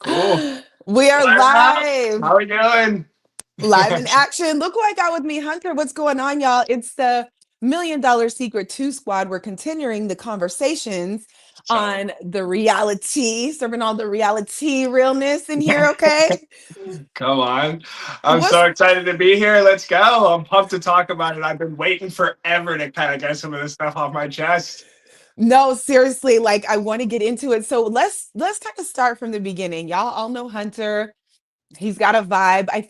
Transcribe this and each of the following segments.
Cool. We are Fire up. live, How we doing? live in action. Look who I got with me, Hunter. What's going on, y'all? It's the $1 Million Secret 2 squad. We're continuing the conversations So, on the reality, serving all the reality realness in here, okay? come on. I'm What's so excited to be here. Let's go. I'm pumped to talk about it. I've been waiting forever to kind of get some of this stuff off my chest. No, seriously, like I want to get into it. So let's kind of start from the beginning. Y'all all know Hunter. He's got a vibe. I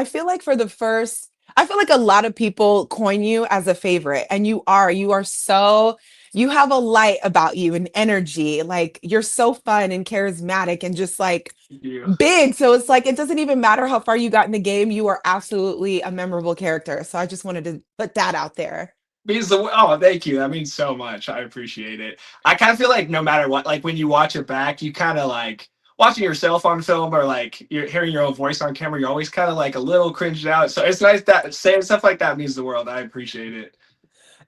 feel like for the first I feel like a lot of people coin you as a favorite, and you are so you have a light about you and energy. Like you're so fun and charismatic and just like You big. So it's like it doesn't even matter how far you got in the game, you are absolutely a memorable character. So I just wanted to put that out there. means the oh, thank you. That means so much. I appreciate it. I kind of feel like no matter what, like when you watch it back, you kind of like watching yourself on film or like you're hearing your own voice on camera. You're always kind of like a little cringed out. So it's nice that saying stuff like that means the world. I appreciate it.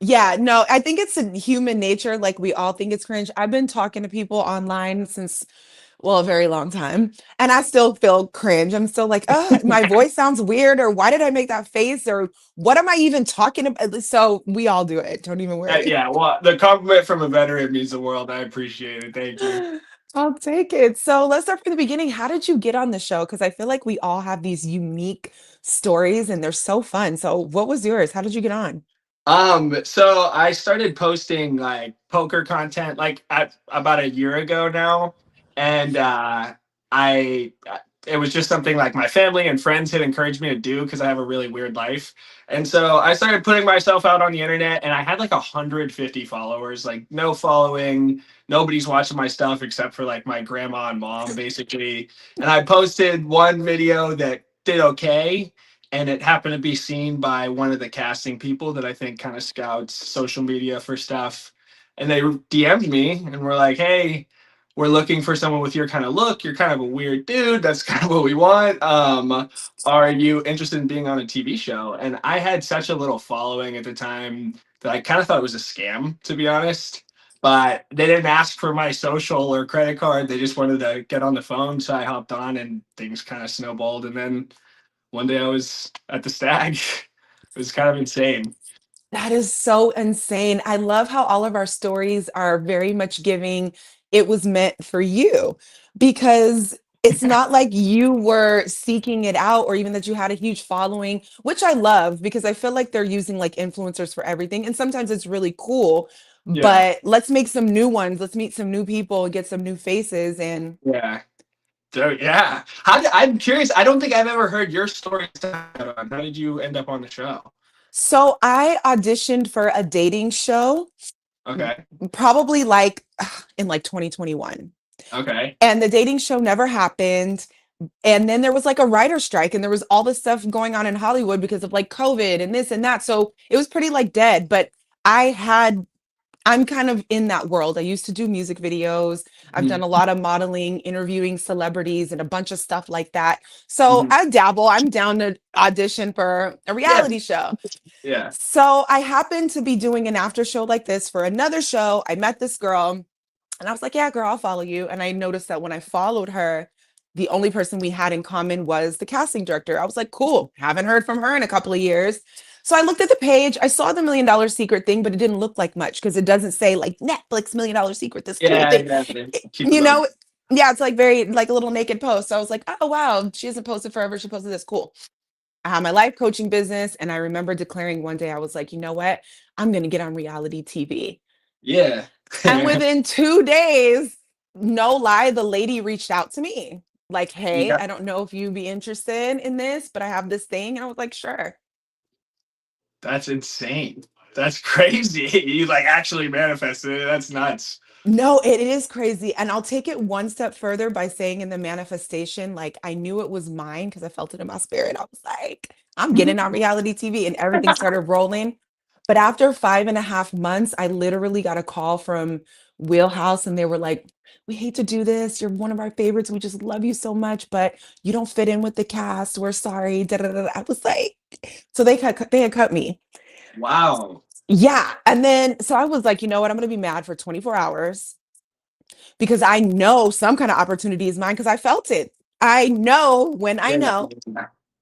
Yeah, no, I think it's in human nature. Like we all think it's cringe. I've been talking to people online since, well, a very long time, and I still feel cringe. I'm still like, oh, my voice sounds weird, or why did I make that face, or what am I even talking about? So we all do it. Don't even worry. Yeah, well, the compliment from a veteran means the world. I appreciate it. Thank you. I'll take it. So let's start from the beginning. How did you get on the show? Because I feel like we all have these unique stories and they're so fun. So what was yours? How did you get on? So I started posting like poker content like about a year ago now, and I it was just something like my family and friends had encouraged me to do because I have a really weird life, and so I started putting myself out on the internet, and I had like 150 followers, like no following, nobody's watching my stuff except for like my grandma and mom, basically, and I posted one video that did okay and it happened to be seen by one of the casting people that I think kind of scouts social media for stuff. And they DM'd me and were like, "Hey, we're looking for someone with your kind of look. You're kind of a weird dude. That's kind of what we want. Are you interested in being on a TV show?" And I had such a little following at the time that I kind of thought it was a scam, to be honest. But they didn't ask for my social or credit card. They just wanted to get on the phone. So I hopped on and things kind of snowballed. And then one day I was at the stag. It was kind of insane. That is so insane. I love how all of our stories are very much giving it was meant for you because it's not like you were seeking it out or even that you had a huge following, which I love because I feel like they're using like influencers for everything. And sometimes it's really cool, Yeah, but let's make some new ones. Let's meet some new people and get some new faces. And yeah. So yeah, I'm curious. I don't think I've ever heard your story. How did you end up on the show? so I auditioned for a dating show, Okay, probably like in like 2021. okay, And the dating show never happened. And then there was like a writer strike and there was all this stuff going on in Hollywood because of like COVID and this and that. So it was pretty like dead, but I had I'm kind of in that world. I used to do music videos. I've done mhm, a lot of modeling, interviewing celebrities and a bunch of stuff like that. So mhm. I dabble. I'm down to audition for a Yeah, reality show. yeah. So I happened to be doing an after show like this for another show. I met this girl and I was like, yeah, girl, I'll follow you. And I noticed that when I followed her, the only person we had in common was the casting director. I was like, cool, haven't heard from her in a couple of years. So I looked at the page, I saw the $1 Million Secret thing, but it didn't look like much because it doesn't say like Netflix $1 Million Secret, this cool Yeah, thing. yeah. Keep it You low. know, yeah, it's like very like a little naked post. So I was like, oh wow, she hasn't posted forever. She posted this. Cool. I had my life coaching business. And I remember declaring one day, I was like, you know what? I'm going to get on reality TV. Yeah. And within 2 days, no lie, the lady reached out to me like, hey, Yeah. I don't know if you'd be interested in this, but I have this thing. And I was like, sure. That's insane. That's crazy. You like actually manifested it. That's nuts. No, it is crazy. And I'll take it one step further by saying in the manifestation, like I knew it was mine because I felt it in my spirit. I was like, I'm getting on reality TV and everything started rolling. But after 5.5 months, I literally got a call from Wheelhouse and they were like, we hate to do this. You're one of our favorites. We just love you so much, but you don't fit in with the cast. We're sorry. Da, da, da, da. I was like, so they had cut me. Wow. Yeah. And then so I was like, you know what? I'm gonna be mad for 24 hours. because I know some kind of opportunity is mine because I felt it. I know when I Yeah, know.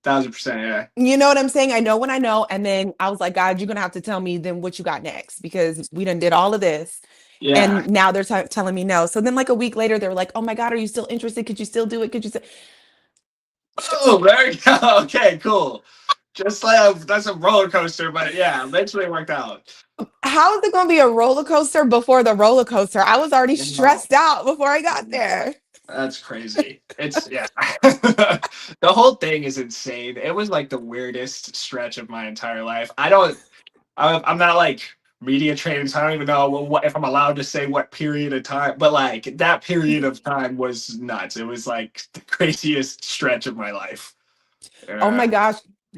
1000%. Yeah. You know what I'm saying? I know when I know. And then I was like, God, you're gonna have to tell me then what you got next because we done did all of this. Yeah. And now they're telling me no. So then like a week later, they were like, oh my God, are you still interested? Could you still do it? Could you still? Oh, there you go. Okay, cool. Just like that's a roller coaster, but yeah, eventually it worked out. How is it gonna be a roller coaster before the roller coaster? I was already You know, stressed out before I got there. that's crazy. It's yeah. The whole thing is insane. It was like the weirdest stretch of my entire life. I'm not like media trained, so I don't even know if I'm allowed to say what period of time, but like that period of time was nuts. It was like the craziest stretch of my life. Oh my Yeah. gosh.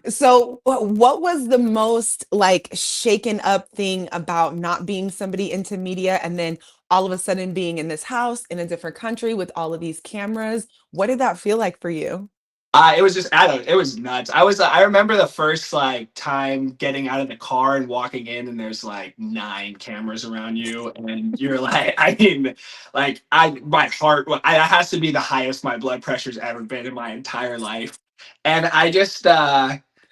So what was the most like shaken up thing about not being somebody into media and then all of a sudden being in this house in a different country with all of these cameras? What did that feel like for you? It was just I don't. It was nuts. I remember the first like time getting out of the car and walking in, and there's like 9 cameras around you, and you're like, I mean, like my heart, it has to be the highest my blood pressure's ever been in my entire life, and I just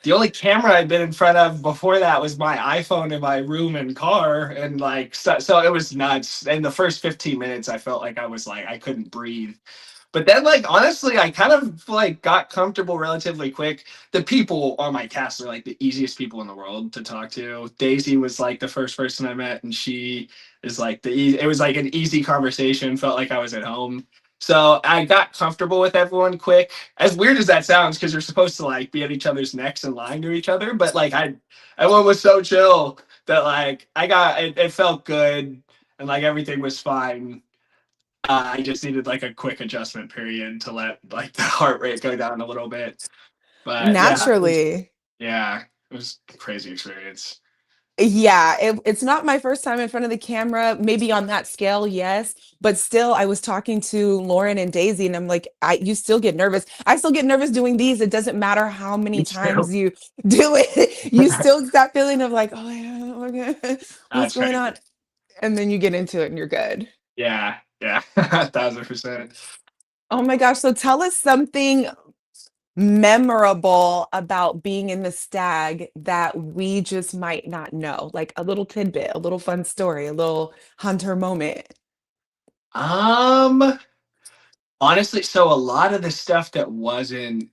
the only camera I'd been in front of before that was my iPhone in my room and car, and like so it was nuts. In the first 15 minutes, I felt like I was like I couldn't breathe. But then, like, honestly, I kind of like got comfortable relatively quick. The people on my cast are like the easiest people in the world to talk to. Daisy was like the first person I met, and she is like it was like an easy conversation. Felt like I was at home. So I got comfortable with everyone quick. As weird as that sounds, because you're supposed to like be at each other's necks and lying to each other, but like everyone was so chill that like it felt good and like everything was fine. I just needed like a quick adjustment period to let like the heart rate go down a little bit. But Naturally. yeah, it was a crazy experience. Yeah, it's not my first time in front of the camera, maybe on that scale, yes, but still, I was talking to Lauren and Daisy, and I'm like, you still get nervous. I still get nervous doing these. It doesn't matter how many Me too. times you do it, you still get that feeling of like, oh yeah, okay, what's That's going on? crazy. And then you get into it and you're good. Yeah, yeah, 1000%. Oh my gosh, so tell us something memorable about being in the stag that we just might not know, like a little tidbit, a little fun story, a little hunter moment. Um, Honestly, so a lot of the stuff that wasn't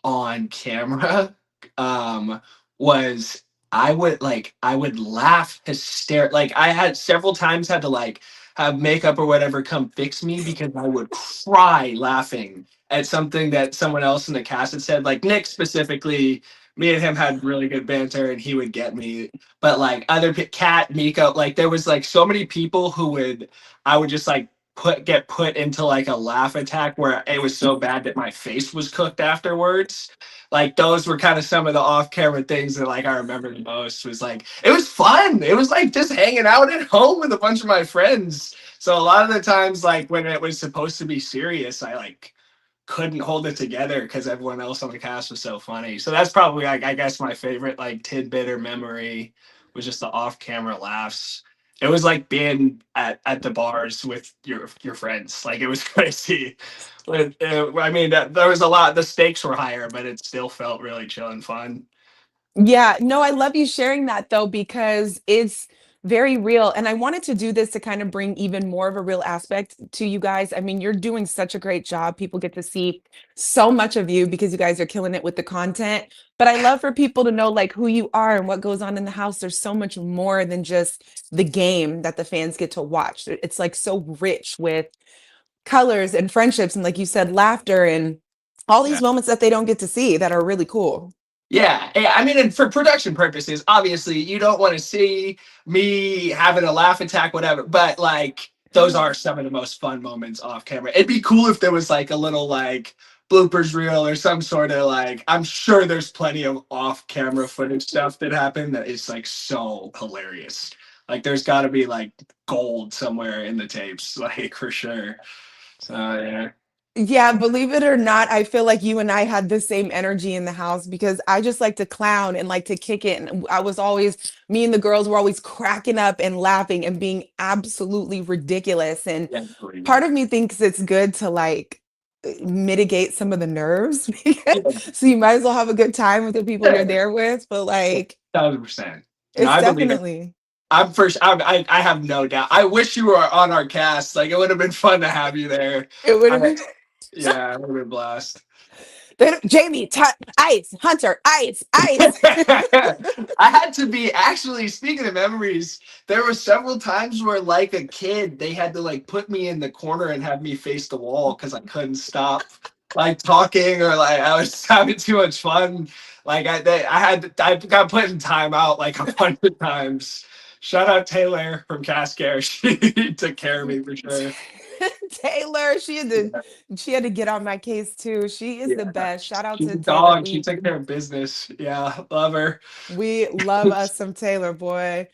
on camera um was I would laugh hysterical. Like I had several times had to like have makeup or whatever come fix me because I would cry laughing at something that someone else in the cast had said. Like Nick specifically, me and him had really good banter and he would get me. But like Kat, Miko, like there was like so many people who would I would just like get put into like a laugh attack where it was so bad that my face was cooked afterwards. Like those were kind of some of the off-camera things that like I remember the most. Was like it was fun. It was like just hanging out at home with a bunch of my friends. So a lot of the times like when it was supposed to be serious, I like couldn't hold it together because everyone else on the cast was so funny. So that's probably like I guess my favorite like tidbit or memory was just the off-camera laughs. It was like being at the bars with your friends. Like it was crazy. I mean, there was a lot. The stakes were higher, but it still felt really chill and fun. Yeah, no, I love you sharing that though, because it's very real. And I wanted to do this to kind of bring even more of a real aspect to you guys. I mean, you're doing such a great job. People get to see so much of you because you guys are killing it with the content. But I love for people to know like who you are and what goes on in the house. There's so much more than just the game that the fans get to watch. It's like so rich with colors and friendships and like you said, laughter and all Yeah. these moments that they don't get to see that are really cool. Yeah, I mean, and for production purposes, obviously, you don't want to see me having a laugh attack, whatever. But like, those are some of the most fun moments off camera. It'd be cool if there was like a little like bloopers reel or some sort of like. I'm sure there's plenty of off camera footage stuff that happened that is like so hilarious. Like, there's got to be like gold somewhere in the tapes, like for sure. So yeah. Yeah, believe it or not, I feel like you and I had the same energy in the house because I just like to clown and like to kick it. And I was always, me and the girls were always cracking up and laughing and being absolutely ridiculous. And Yeah, agree. part of me thinks it's good to like mitigate some of the nerves Yeah, so you might as well have a good time with the people you're there with. But like, 1,000%. No, it's I believe it. definitely, I'm first. I have no doubt. I wish you were on our cast. Like it would have been fun to have you there. it would have I, been. yeah, it would have been a blast. Jamie, ice, Hunter, ice, ice. I had to be actually speaking of memories, there were several times where like a kid, they had to like put me in the corner and have me face the wall because I couldn't stop like talking or like I was having too much fun. Like I got put in timeout like a bunch of times. Shout out Taylor from Cascare. She took care of me for sure. Taylor, she had to get on my case too. She is the Yeah. best. Shout out She's to a Taylor. dog. She took care of business. Yeah, love her. We love us some Taylor boy.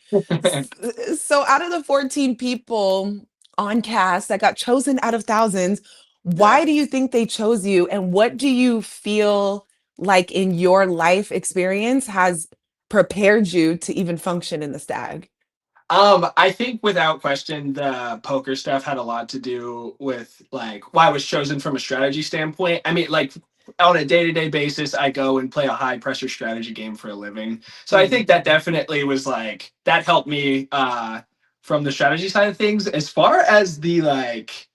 So out of the 14 people on cast that got chosen out of thousands, Yeah. why do you think they chose you and what do you feel like in your life experience has prepared you to even function in the stag? I think without question, the poker stuff had a lot to do with like why I was chosen from a strategy standpoint. I mean, like on a day-to-day basis, I go and play a high pressure strategy game for a living. So I Mm, think that definitely was like that helped me from the strategy side of things. As far as the like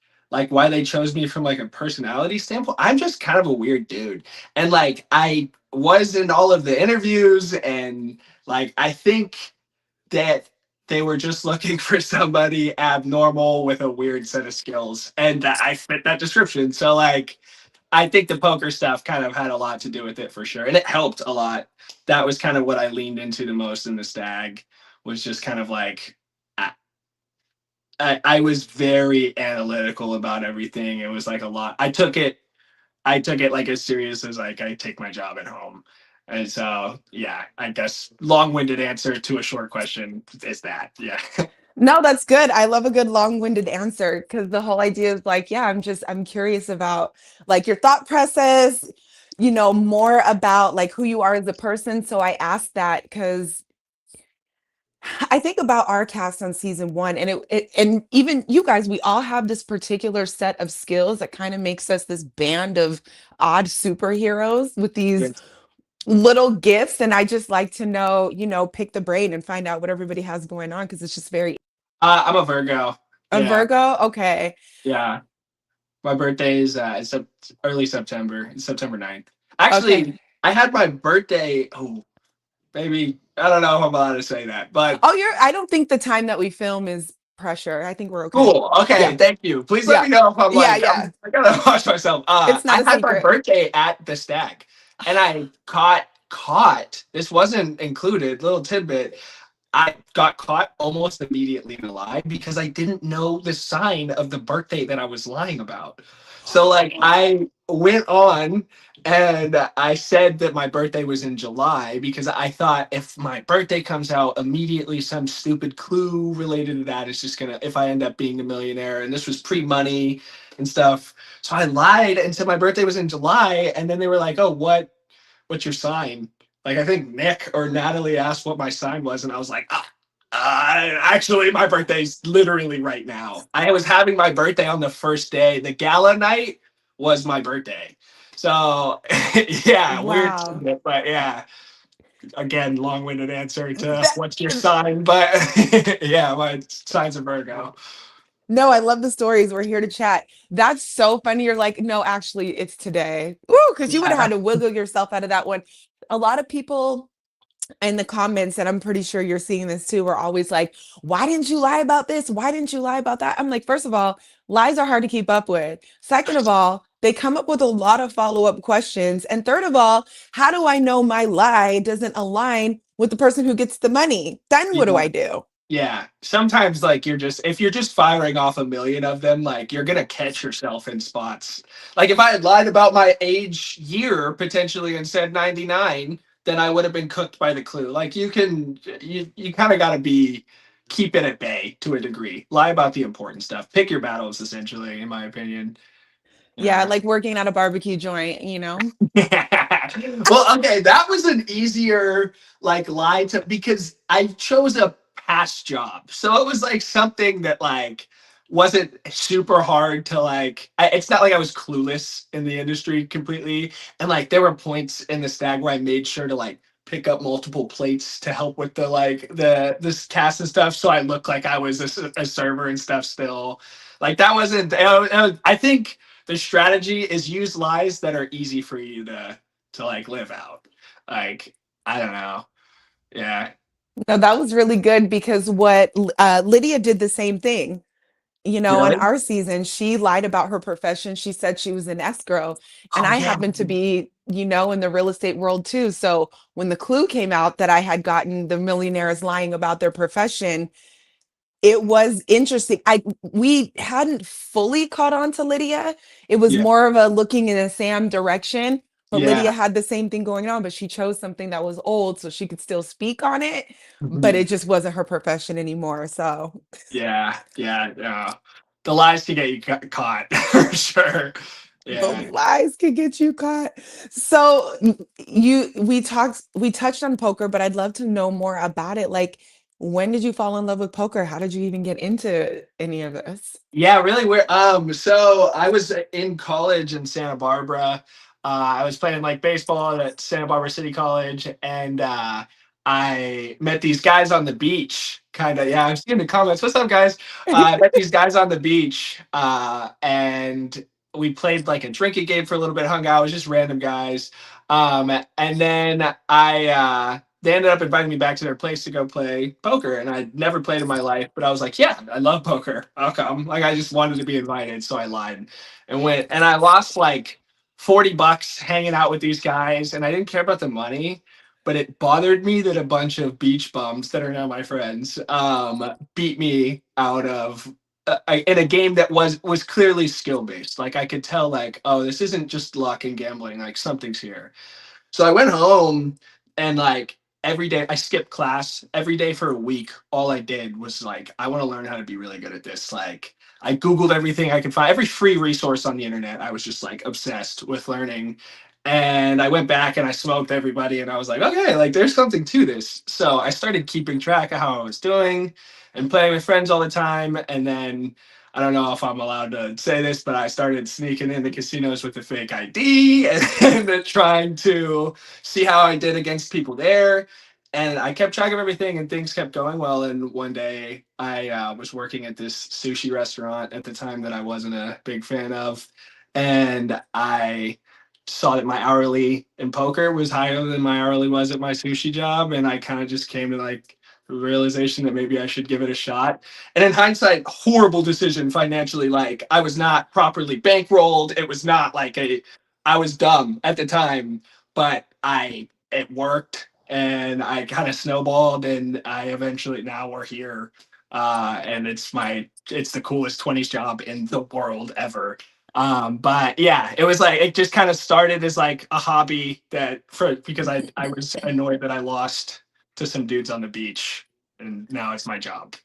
why they chose me from like a personality standpoint, I'm just kind of a weird dude. And like I was in all of the interviews and like I think that they were just looking for somebody abnormal with a weird set of skills, and that I fit that description. So like, I think the poker stuff kind of had a lot to do with it for sure, and it helped a lot. That was kind of what I leaned into the most in the stag, was just kind of like I, I was very analytical about everything. It was like a lot. I took it like as serious as like I take my job at home. And so, yeah, I guess long-winded answer to a short question is that. Yeah. no, that's good. I love a good long-winded answer because the whole idea is like, yeah, I'm curious about like your thought process, more about like who you are as a person. So I asked that because I think about our cast on season one, and and even you guys, we all have this particular set of skills that kind of makes us this band of odd superheroes with these Yes. little gifts. And I just like to know, pick the brain and find out what everybody has going on because it's just very I'm a Virgo. a Yeah. Virgo. Okay. Yeah. My birthday is early September. It's September 9th. Okay. Actually, I had my birthday. Oh, maybe. I don't know if I'm allowed to say that, but Oh, I don't think the time that we film is pressure. I think we're okay. cool. Okay, Yeah. thank you. Please let Yeah. me know if I'm Yeah. like Yeah. I gotta watch myself. It's not I a had my secret. birthday at the stag, and I caught. This wasn't included. Little tidbit. I got caught almost immediately in a lie because I didn't know the sign of the birthday that I was lying about. So like I went on and I said that my birthday was in July because I thought if my birthday comes out immediately some stupid clue related to that is just gonna if I end up being a millionaire, and this was pre-money and stuff. So I lied and said my birthday was in July, and then they were like, "Oh, what's your sign?" Like I think Nick or Natalie asked what my sign was, and I was like, actually, my birthday's literally right now. I was having my birthday on the first day. The gala night was my birthday. So yeah, weird, Wow. but yeah. Again, long-winded answer to That, what's your sign, but yeah, my sign's a Virgo. no, I love the stories. We're here to chat. That's so funny. You're like, no, actually, it's today. Woo, because you would have had Yeah. to wiggle yourself out of that one. A lot of people in the comments, and I'm pretty sure you're seeing this too, are always like, why didn't you lie about this? Why didn't you lie about that? I'm like, first of all, lies are hard to keep up with. Second of all, they come up with a lot of follow-up questions. And third of all, how do I know my lie doesn't align with the person who gets the money? Then what do I do? Yeah, sometimes like you're just if you're just firing off a million of them, like you're gonna catch yourself in spots. Like if I had lied about my age year potentially and said 99, then I would have been cooked by the clue. Like you kind of got to be keep it at bay to a degree. Lie about the important stuff. Pick your battles essentially, in my opinion. Yeah, Yeah. like working at a barbecue joint, you know? Well, okay, that was an easier like lie to because I chose a past job. So it was like something that like wasn't super hard to like it's not like I was clueless in the industry completely. And like there were points in the stag where I made sure to like pick up multiple plates to help with the like the this cast and stuff so I looked like I was a server and stuff still. Like that wasn't I think the strategy is use lies that are easy for you to like live out. Like I don't know. Yeah. No, that was really good because what Lydia did the same thing. You know, on Really? our season, she lied about her profession. She said she was an escrow. And Oh I yeah. happen to be, you know, in the real estate world too. So when the clue came out that I had gotten the millionaires lying about their profession, it was interesting. We hadn't fully caught on to Lydia. It was Yeah. more of a looking in a Sam direction. But Lydia Yeah. had the same thing going on, but she chose something that was old so she could still speak on it, but Mhm. it just wasn't her profession anymore. So Yeah. Yeah. Yeah. The lies can get you caught for sure. the Yeah. lies can get you caught. So you we touched on poker, but I'd love to know more about it. Like, when did you fall in love with poker? How did you even get into any of this? Yeah, really weird. So I was in college in Santa Barbara. I was playing like baseball at Santa Barbara City College, and I met these guys on the beach. Kind of, yeah. I'm seeing the comments. What's up, guys? I met these guys on the beach, and we played like a drinking game for a little bit. Hung out, it was just random guys. And then they ended up inviting me back to their place to go play poker, and I'd never played in my life, but I was like, yeah, I love poker, I'll come. Like I just wanted to be invited, so I lied and went, and I lost like $40 hanging out with these guys, and I didn't care about the money, but it bothered me that a bunch of beach bums that are now my friends beat me out of in a game that was clearly skill based. Like I could tell, like, oh, this isn't just luck and gambling, like something's here. So I went home and like every day I skipped class every day for a week. All I did was like, I want to learn how to be really good at this. Like I Googled everything I could find, every free resource on the internet. I was just like obsessed with learning. And I went back and I smoked everybody and I was like, okay, like there's something to this. So I started keeping track of how I was doing and playing with friends all the time. And then I don't know if I'm allowed to say this, but I started sneaking in the casinos with a fake ID and then trying to see how I did against people there. And I kept track of everything, and things kept going well. And one day, I was working at this sushi restaurant at the time that I wasn't a big fan of, and I saw that my hourly in poker was higher than my hourly was at my sushi job, and I kind of just came to like the realization that maybe I should give it a shot. And in hindsight, horrible decision financially. Like I was not properly bankrolled. It was not like a I was dumb at the time, but I it worked and I kind of snowballed and I eventually now we're here. And it's the coolest 20s job in the world ever. But yeah, it was like it just kind of started as like a hobby that for because I was annoyed that I lost to some dudes on the beach and now it's my job.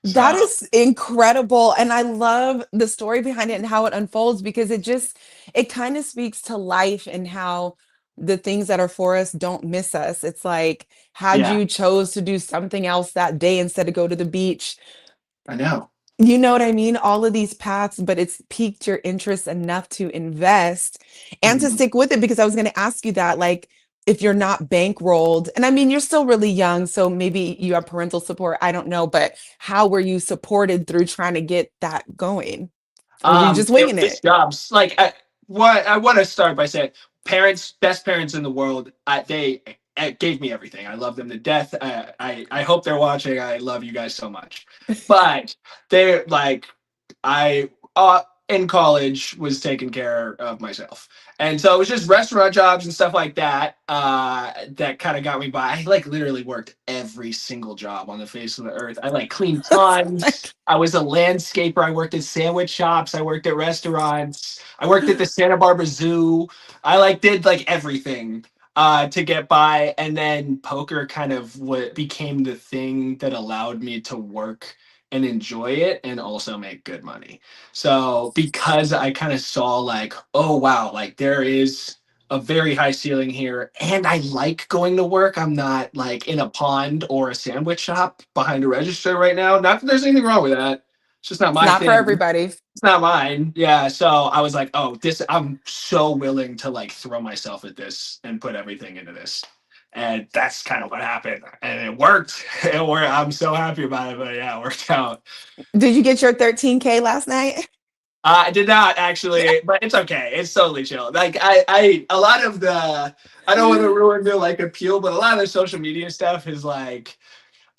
That So is incredible. And I love the story behind it and how it unfolds because it kind of speaks to life and how the things that are for us don't miss us. It's like, had yeah, you chose to do something else that day instead of go to the beach, I know. you know what I mean? All of these paths, but it's piqued your interest enough to invest and to Mhm. stick with it because I was going to ask you that, like, if you're not bankrolled, and I mean, you're still really young, so maybe you have parental support. I don't know, but how were you supported through trying to get that going? Or were you just It winging was it? jobs. Like what I want to start by saying, parents, best parents in the world. They gave me everything. I love them to death. I hope they're watching. I love you guys so much. But they're like I in college was taking care of myself. And so it was just restaurant jobs and stuff like that that kind of got me by. I like literally worked every single job on the face of the earth. I like cleaned It's ponds. like, I was a landscaper. I worked at sandwich shops. I worked at restaurants. I worked at the Santa Barbara Zoo. I like did like everything to get by. And then poker kind of what became the thing that allowed me to work and enjoy it and also make good money. So because I kind of saw like, oh wow, like there is a very high ceiling here and I like going to work. I'm not like in a pond or a sandwich shop behind a register right now. Not that there's anything wrong with that. It's just not It's my not for thing. everybody. It's not mine. Yeah. So I was like, oh, this, I'm so willing to like throw myself at this and put everything into this. And that's kind of what happened. And it worked. It worked. I'm so happy about it. But yeah, it worked out. Did you get your 13K last night? I did not actually, but it's okay. It's totally chill. Like a lot of the, I don't want to ruin the like appeal, but a lot of the social media stuff is like,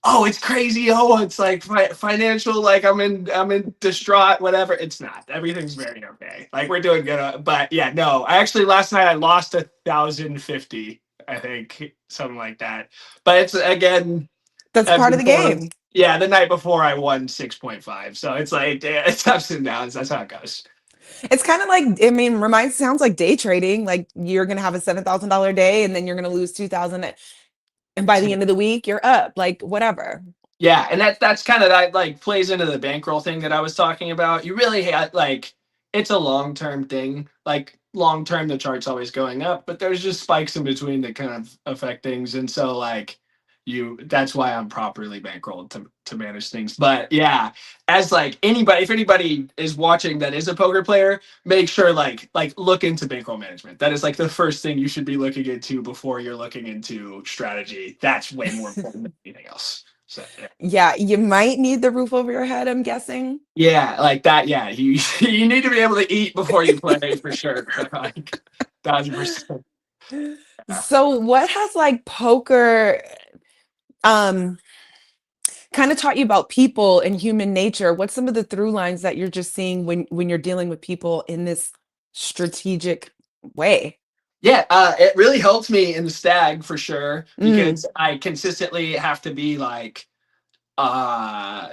oh, it's crazy. Oh, it's like financial. Like I'm in distraught. Whatever. It's not. Everything's very okay. Like we're doing good. But yeah, no. I actually last night I lost 1,050. I think something like that. But it's again That's ebbs part of and the flows. game. Yeah, the night before I won 6.5. So it's like yeah, it's ups and downs. That's how it goes. It's kind of like, I mean, reminds sounds like day trading. Like you're gonna have a $7,000 day and then you're gonna lose 2,000, and by the end of the week, you're up. Like whatever. Yeah, and that's kind of that like plays into the bankroll thing that I was talking about. You really had like it's a long term thing. Like long term, the chart's always going up, but there's just spikes in between that kind of affect things. And so like you, that's why I'm properly bankrolled to manage things. But yeah, as like anybody, if anybody is watching that is a poker player, make sure like look into bankroll management. That is like the first thing you should be looking into before you're looking into strategy. That's way more important than anything else. So yeah. Yeah, you might need the roof over your head, I'm guessing. Yeah, like that. Yeah, you you need to be able to eat before you play for sure. Like 1,000%. Yeah. So what has like poker um kind of taught you about people and human nature? What's some of the through lines that you're just seeing when you're dealing with people in this strategic way? Yeah, it really helped me in the stag for sure Mm, because I consistently have to be like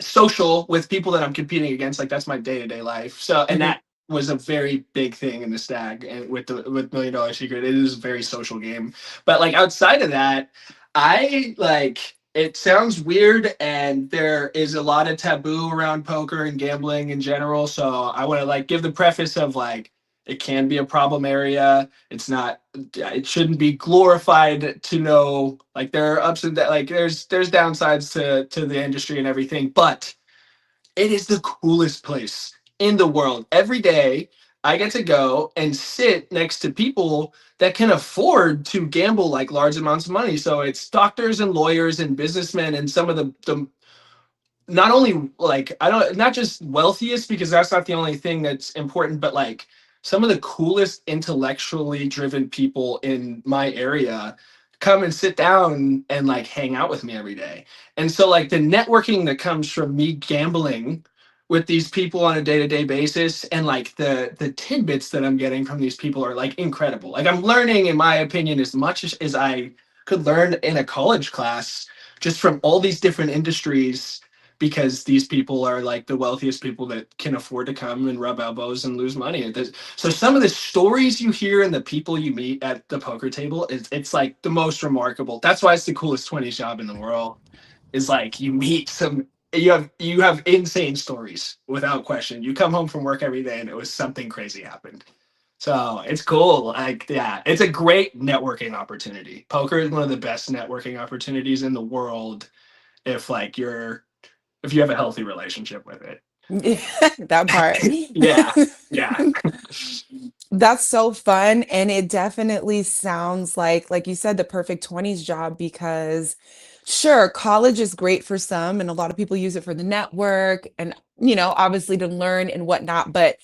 social with people that I'm competing against. Like that's my day-to-day life. So and mhm. that was a very big thing in the stag and with $1 Million Secret. It is a very social game. But like outside of that, I like it sounds weird and there is a lot of taboo around poker and gambling in general. So I want to like give the preface of like it can be a problem area. It's not it shouldn't be glorified to know like there are ups and downs like there's downsides to the industry and everything, but it is the coolest place in the world. Every day I get to go and sit next to people that can afford to gamble like large amounts of money. So it's doctors and lawyers and businessmen and some of the not only like I don't not just wealthiest because that's not the only thing that's important, but like some of the coolest intellectually driven people in my area come and sit down and like hang out with me every day. And so like the networking that comes from me gambling with these people on a day-to-day basis and like the tidbits that I'm getting from these people are like incredible. Like I'm learning in my opinion as much as I could learn in a college class just from all these different industries because these people are like the wealthiest people that can afford to come and rub elbows and lose money. So some of the stories you hear and the people you meet at the poker table, it's like the most remarkable. That's why it's the coolest 20 job in the world. Is like you meet some you have insane stories without question. You come home from work every day and it was something crazy happened. So it's cool. Like, yeah, it's a great networking opportunity. Poker is one of the best networking opportunities in the world if like if you have a healthy relationship with it. That part. Yeah, yeah, That's so fun. And it definitely sounds like you said, the perfect 20s job because sure, college is great for some, and a lot of people use it for the network and, obviously to learn and whatnot. But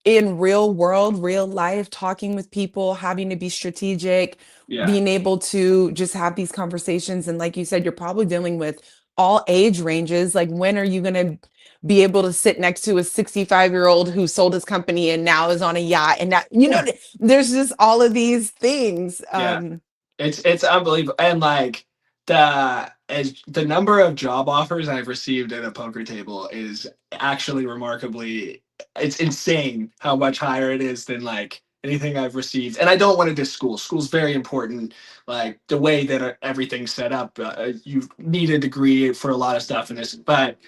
in real world, real life, talking with people, having to be strategic, yeah, being able to just have these conversations. And like you said, you're probably dealing with all age ranges. Like, when are you going to be able to sit next to a 65-year-old who sold his company and now is on a yacht? And that, yeah, there's just all of these things. yeah. It's unbelievable, and like the number of job offers I've received at a poker table is actually remarkably. It's insane how much higher it is than like anything I've received. And I don't want to diss school. School's very important. Like the way that everything's set up, you need a degree for a lot of stuff in this, but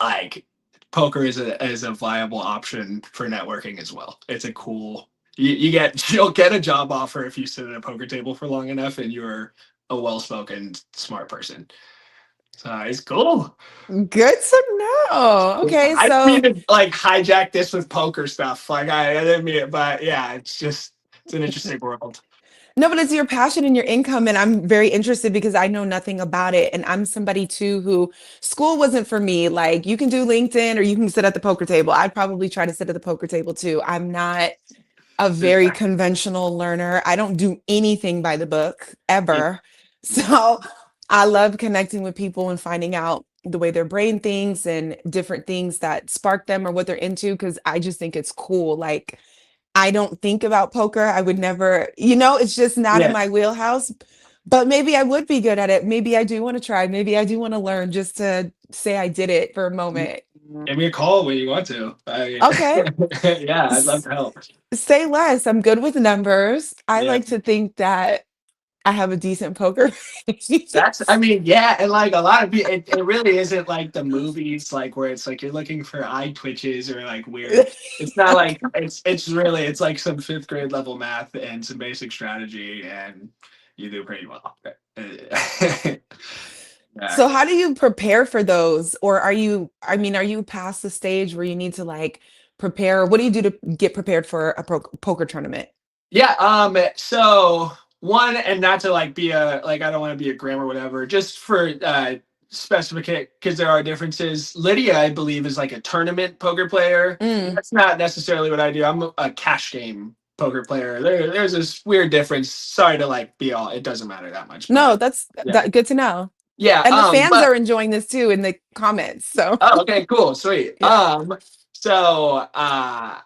like poker is a viable option for networking as well. It's a cool you'll get a job offer if you sit at a poker table for long enough and you're a well-spoken smart person. So it's cool. Good to know. Okay, I didn't mean so to like hijack this with poker stuff. Like I didn't mean it, but yeah, it's an interesting world. no, but it's your passion and your income, and I'm very interested because I know nothing about it. And I'm somebody too who school wasn't for me. Like you can do LinkedIn or you can sit at the poker table. I'd probably try to sit at the poker table too. I'm not a very conventional learner. I don't do anything by the book Yeah. ever. So I love connecting with people and finding out the way their brain thinks and different things that spark them or what they're into because I just think it's cool. Like I don't think about poker. I would never, it's just not in Yeah. my wheelhouse. But maybe I would be good at it. Maybe I do want to try. Maybe I do want to learn just to say I did it for a moment. Give me a call when you want to. Okay. Yeah, I'd love S- to help. Say less. I'm good with numbers. I Yeah. like to think that I have a decent poker That's, face. I mean, yeah, and like a lot of people, it really isn't like the movies, like where it's like you're looking for eye twitches or like weird. It's not like it's like some fifth grade level math and some basic strategy, and you do pretty well. Yeah. So how do you prepare for those? Or are you past the stage where you need to like prepare? What do you do to get prepared for a poker tournament? Yeah, so one, and not to like be a like I don't want to be a gram or whatever, just for specificate because there are differences. Lydia, I believe, is like a tournament poker player. Mm. That's not necessarily what I do. I'm a cash game poker player. There's this weird difference. Sorry to like be all, it doesn't matter that much, No, but that's yeah. good to know. Yeah, And the fans but are enjoying this too in the comments. So oh, okay, cool, sweet. yeah. So I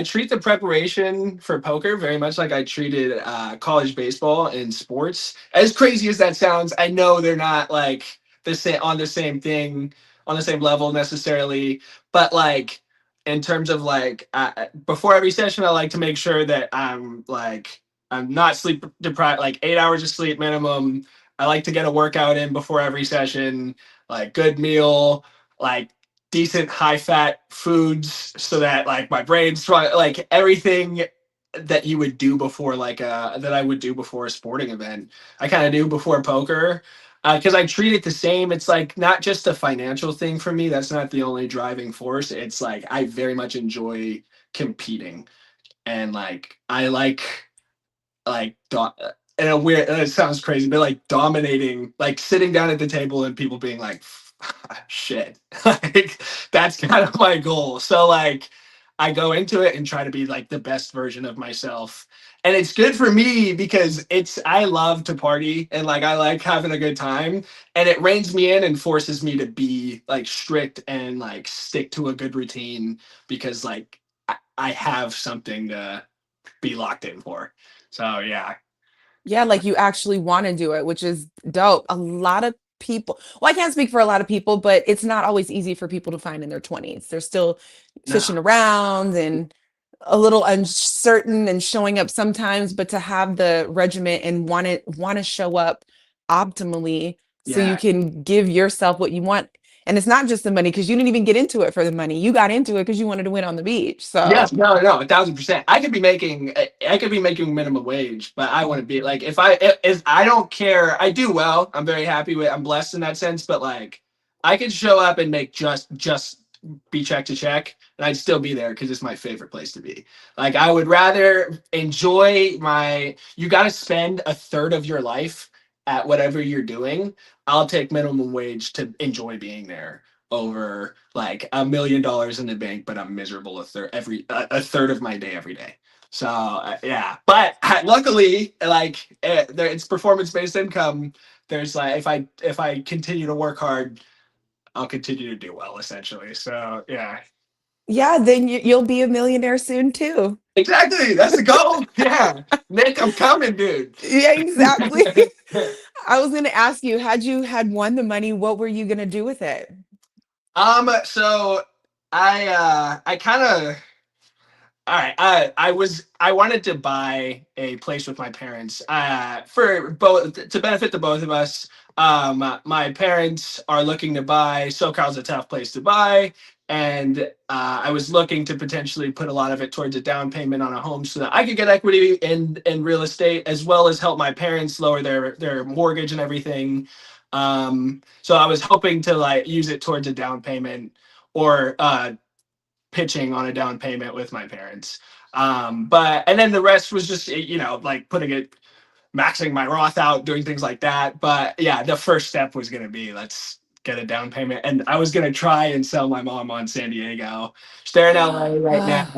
treat the preparation for poker very much like I treated college baseball and sports. As crazy as that sounds, I know they're not like the same on the same thing on the same level necessarily, but like in terms of like before every session, I like to make sure that I'm not sleep deprived, like 8 hours of sleep minimum. I like to get a workout in before every session, like good meal, like decent high fat foods so that like my brain's strong, like everything that you would do before like that I would do before a sporting event I kind of do before poker because I treat it the same. It's like not just a financial thing for me. That's not the only driving force. It's like I very much enjoy competing, and like I like in a weird, it sounds crazy, but like dominating, like sitting down at the table and people being like shit. Like that's kind of my goal. So like I go into it and try to be like the best version of myself, and it's good for me because it's I love to party and like I like having a good time, and it reins me in and forces me to be like strict and like stick to a good routine because like I have something to be locked in for. So yeah. Yeah, like you actually want to do it, which is dope. A lot of people, well, I can't speak for a lot of people, but it's not always easy for people to find in their 20s. They're still No. fishing around and a little uncertain and showing up sometimes, but to have the regiment and want to show up optimally so you Yeah. can give yourself what you want. And it's not just the money because you didn't even get into it for the money. You got into it because you wanted to win on the beach. Yes, So no, no, 1,000%. I could be making minimum wage, but I want to be like if I don't care, I do well. I'm very happy with I'm blessed in that sense, but like I could show up and make just be check to check and I'd still be there because it's my favorite place to be. Like I would rather enjoy my you got to spend a third of your life at whatever you're doing. I'll take minimum wage to enjoy being there over like $1 million in the bank, but I'm miserable a third of my day every day. So yeah, but luckily, like it's performance based income. There's like if I continue to work hard, I'll continue to do well essentially. So yeah, yeah, then you'll be a millionaire soon too. exactly. That's the goal. Yeah, Nick, I'm coming, dude. Yeah, exactly. I was gonna ask you, had you had won the money, what were you gonna do with it? So I kind of All right. I wanted to buy a place with my parents. For both to benefit the both of us. My parents are looking to buy. SoCal's a tough place to buy, and I was looking to potentially put a lot of it towards a down payment on a home, so that I could get equity in real estate, as well as help my parents lower their mortgage and everything. So I was hoping to like use it towards a down payment, or pitching on a down payment with my parents. But and then the rest was just like putting it, maxing my Roth out, doing things like that. But yeah, the first step was gonna be, let's get a down payment, and I was gonna try and sell my mom on San Diego. They're in LA right now.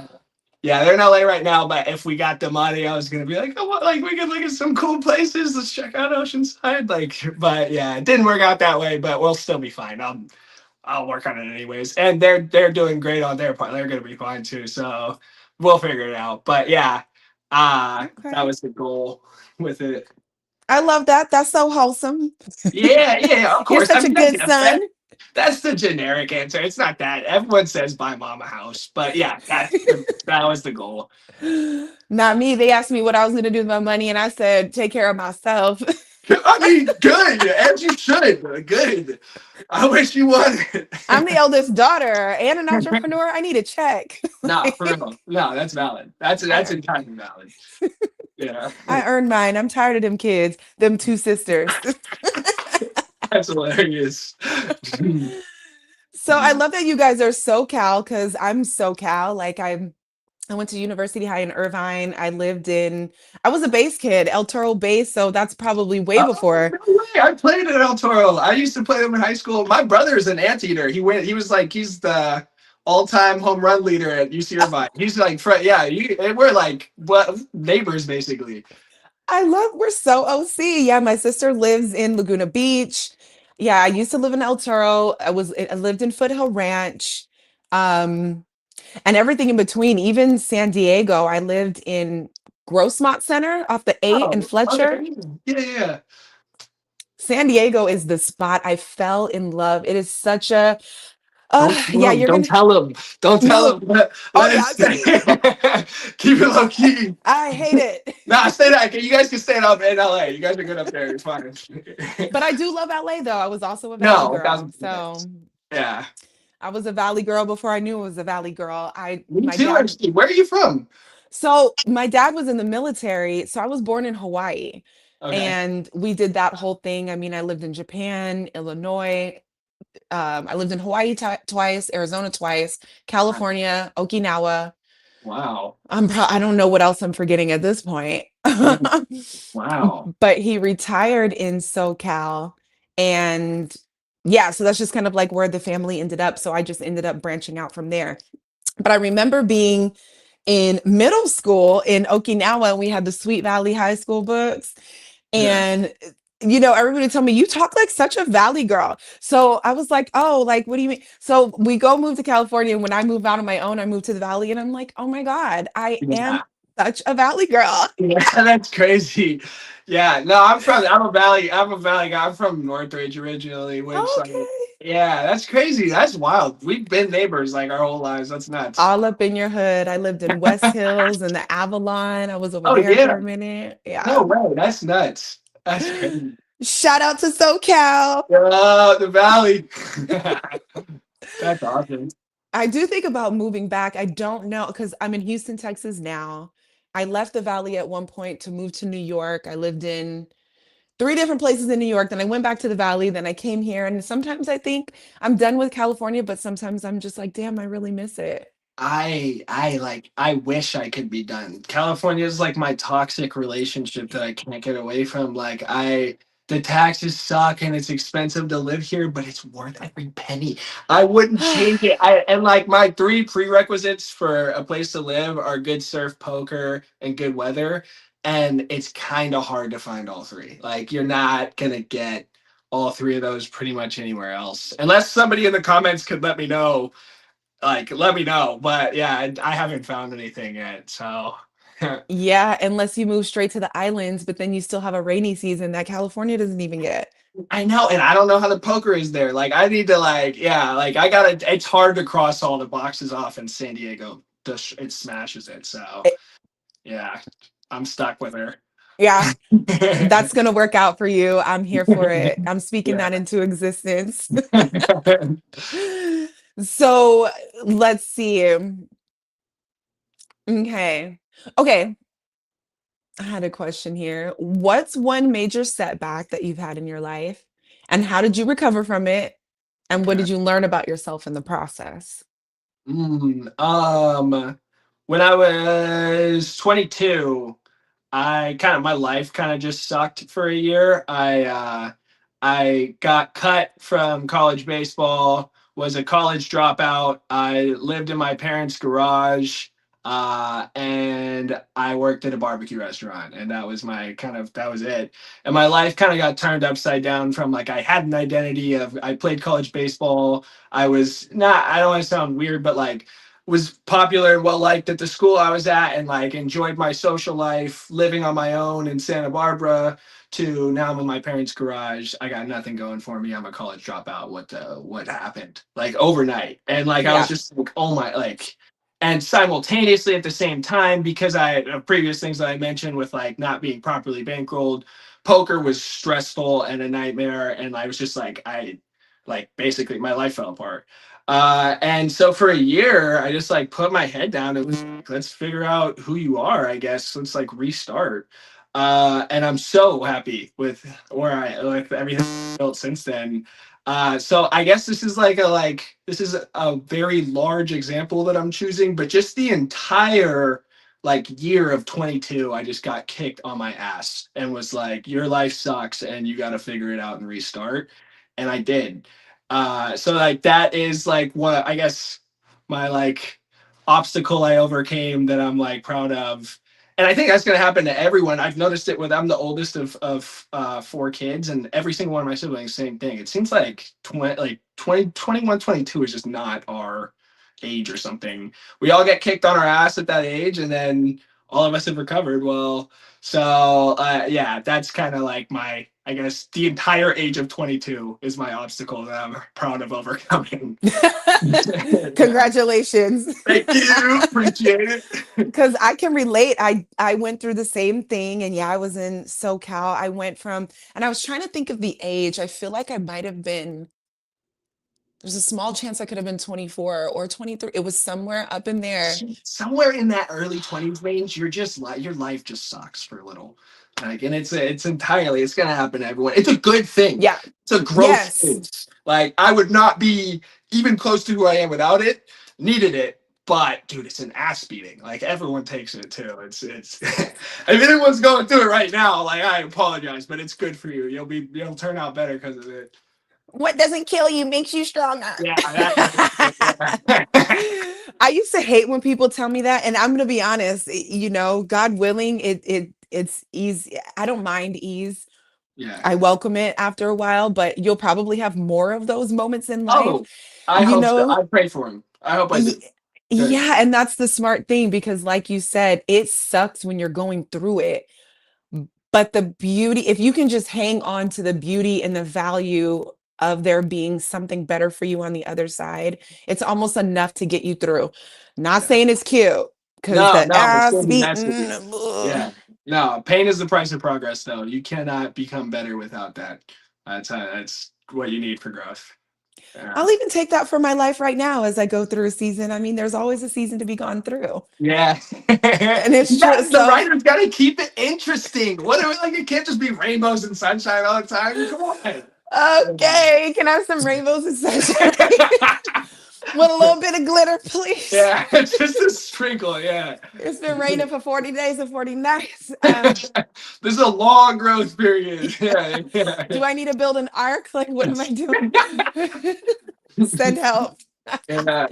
Yeah, they're in LA right now. But if we got the money, I was gonna be like, oh, what, like we could look at some cool places. Let's check out Oceanside. Like, but yeah, it didn't work out that way. But we'll still be fine. I'll work on it anyways. And they're doing great on their part. They're gonna be fine too. So we'll figure it out. But yeah, that Okay. was the goal with it. I love that. That's so wholesome. Yeah, yeah, of You're course. I such a mean, I good guess that son. that's the generic answer. It's not that. Everyone says buy mom a house, but yeah, that was the goal. Not me. They asked me what I was going to do with my money, and I said, take care of myself. I mean, good, as you should. Good. I wish you would. I'm the eldest daughter and an entrepreneur. I need a check. No, for real. No, that's valid. That's I, entirely valid. Yeah. I earned mine. I'm tired of them kids, them two sisters. That's hilarious. So I love that you guys are SoCal because I'm SoCal. Like I went to University High in Irvine. I was a base kid, El Toro base. So that's probably way Oh, before. no way. I played at El Toro. I used to play them in high school. My brother's an anteater. He's the all-time home run leader at UC Irvine. He's like, yeah, we're like what neighbors basically. We're so OC. Yeah, my sister lives in Laguna Beach. Yeah, I used to live in El Toro. I lived in Foothill Ranch. Um, and everything in between, even San Diego. I lived in Grossmont Center off the 8 and Oh, Fletcher. okay. Yeah, yeah. San Diego is the spot I fell in love. It is such a Don't tell yeah, him. you're Don't gonna tell him. Don't tell no. him. Let Oh it yeah, stay. Keep it low key. I hate it. Nah, stay that. You guys can stay up in LA. You guys are good up there. It's fine. But I do love LA though. I was also a Valley No, girl. 1,000%. So Yeah. I was a Valley girl before I knew I was a Valley girl. Me too, actually. Where are you from? My dad was in the military, so I was born in Hawaii. Okay. And we did that whole thing. I mean, I lived in Japan, Illinois. I lived in Hawaii twice, Arizona twice, California, Okinawa. Wow. I don't know what else I'm forgetting at this point. Wow. But he retired in SoCal, and yeah, so that's just kind of like where the family ended up. So I just ended up branching out from there. But I remember being in middle school in Okinawa, and we had the Sweet Valley High School books. Yeah. And everybody told me you talk like such a Valley girl. So I was like, oh, like what do you mean? So we go move to California. And when I move out on my own, I moved to the Valley, and I'm like, oh my God, I am Yeah. such a Valley girl. Yeah, that's crazy. Yeah, no, I'm a valley guy. I'm from Northridge originally, which like, Okay. yeah, that's crazy. That's wild. We've been neighbors like our whole lives. That's nuts. All up in your hood. I lived in West Hills and the Avalon. I was over Oh there for yeah. a minute. No Yeah. way. That's nuts. That's crazy. Shout out to SoCal. The valley. That's awesome. I do think about moving back. I don't know because I'm in Houston, Texas now. I left the Valley at one point to move to New York. I lived in three different places in New York. Then I went back to the Valley. Then I came here. And sometimes I think I'm done with California, but sometimes I'm just like, damn, I really miss it. I wish I could be done. California is like my toxic relationship that I can't get away from. The taxes suck and it's expensive to live here, but it's worth every penny. I wouldn't change it. And like my three prerequisites for a place to live are good surf, poker, and good weather. And it's kind of hard to find all three. Like you're not gonna get all three of those pretty much anywhere else. Unless somebody in the comments could let me know, like let me know. But yeah, I haven't found anything yet. So Yeah, unless you move straight to the islands, but then you still have a rainy season that California doesn't even get. I know, and I don't know how the poker is there. Like I need to like, yeah, like I gotta, it's hard to cross all the boxes off in San Diego. it smashes it. So It- yeah, I'm stuck with her. yeah, that's gonna work out for you. I'm here for it. I'm speaking Yeah. that into existence. So let's see. Okay. Okay. I had a question here. What's one major setback that you've had in your life? And how did you recover from it? And what Okay. did you learn about yourself in the process? When I was 22, my life kind of just sucked for a year. I got cut from college baseball, was a college dropout. I lived in my parents' garage, and I worked at a barbecue restaurant, and that was it. And my life kind of got turned upside down from like I had an identity of I played college baseball. I was not, I don't want to sound weird, but like was popular and well liked at the school I was at and like enjoyed my social life living on my own in Santa Barbara to now I'm in my parents' garage. I got nothing going for me. I'm a college dropout. What happened? Like overnight. And like I was Yeah. just like, oh my, like, and simultaneously at the same time, because I previous things that I mentioned with like not being properly bankrolled, poker was stressful and a nightmare. And I was just like, I like basically my life fell apart. And so for a year, I just like put my head down and was like, let's figure out who you are, I guess. Let's like restart. And I'm so happy with with everything built since then. So I guess this is a very large example that I'm choosing, but just the entire like year of 22, I just got kicked on my ass and was like, your life sucks and you got to figure it out and restart. And I did. So like that is like what I guess my like obstacle I overcame that I'm like proud of. And I think that's going to happen to everyone. I've noticed it with I'm the oldest of four kids, and every single one of my siblings, same thing. It seems like 21, 22 is just not our age or something. We all get kicked on our ass at that age, and then all of us have recovered. Well, so yeah, that's kind of like my, I guess the entire age of 22 is my obstacle that I'm proud of overcoming. Yeah. Congratulations. Thank you. Appreciate it. Because I can relate. I went through the same thing, and yeah, I was in SoCal. I went from, and I was trying to think of the age. I feel like I might have been. There's a small chance I could have been 24 or 23. It was somewhere up in there. Somewhere in that early 20s range, you're just like your life just sucks for a little. Like, and it's gonna happen to everyone. It's a good thing. Yeah. It's a growth Yes. phase. Like I would not be even close to who I am without it. Needed it, but dude, it's an ass beating. Like everyone takes it too. It's if anyone's going through it right now, like I apologize, but it's good for you. You'll turn out better because of it. What doesn't kill you makes you stronger. Yeah. I used to hate when people tell me that, and I'm gonna be honest, God willing, it's easy. I don't mind ease. Yeah. I welcome it after a while, but you'll probably have more of those moments in life, Oh, I you hope so. know? I pray for him. I hope I Y- do. Good. Yeah, and that's the smart thing because like you said, it sucks when you're going through it. But the beauty, if you can just hang on to the beauty and the value of there being something better for you on the other side, it's almost enough to get you through. Not Yeah. saying it's cute because No, the no, it's ass gonna be messy. beating. Yeah. Ugh. No, pain is the price of progress, though. You cannot become better without that. That's what you need for growth. Yeah. I'll even take that for my life right now as I go through a season. I mean, there's always a season to be gone through. Yeah. And it's true. The So, writer's got to keep it interesting. What are we like? It can't just be rainbows and sunshine all the time. Come on. okay, can I have some rainbows and sunshine with a little bit of glitter, please? Yeah, just a sprinkle. Yeah. It's been raining for 40 days and 40 nights. This is a long growth period. Yeah, yeah. Do I need to build an ark? Like, what am I doing? Send help. Yeah.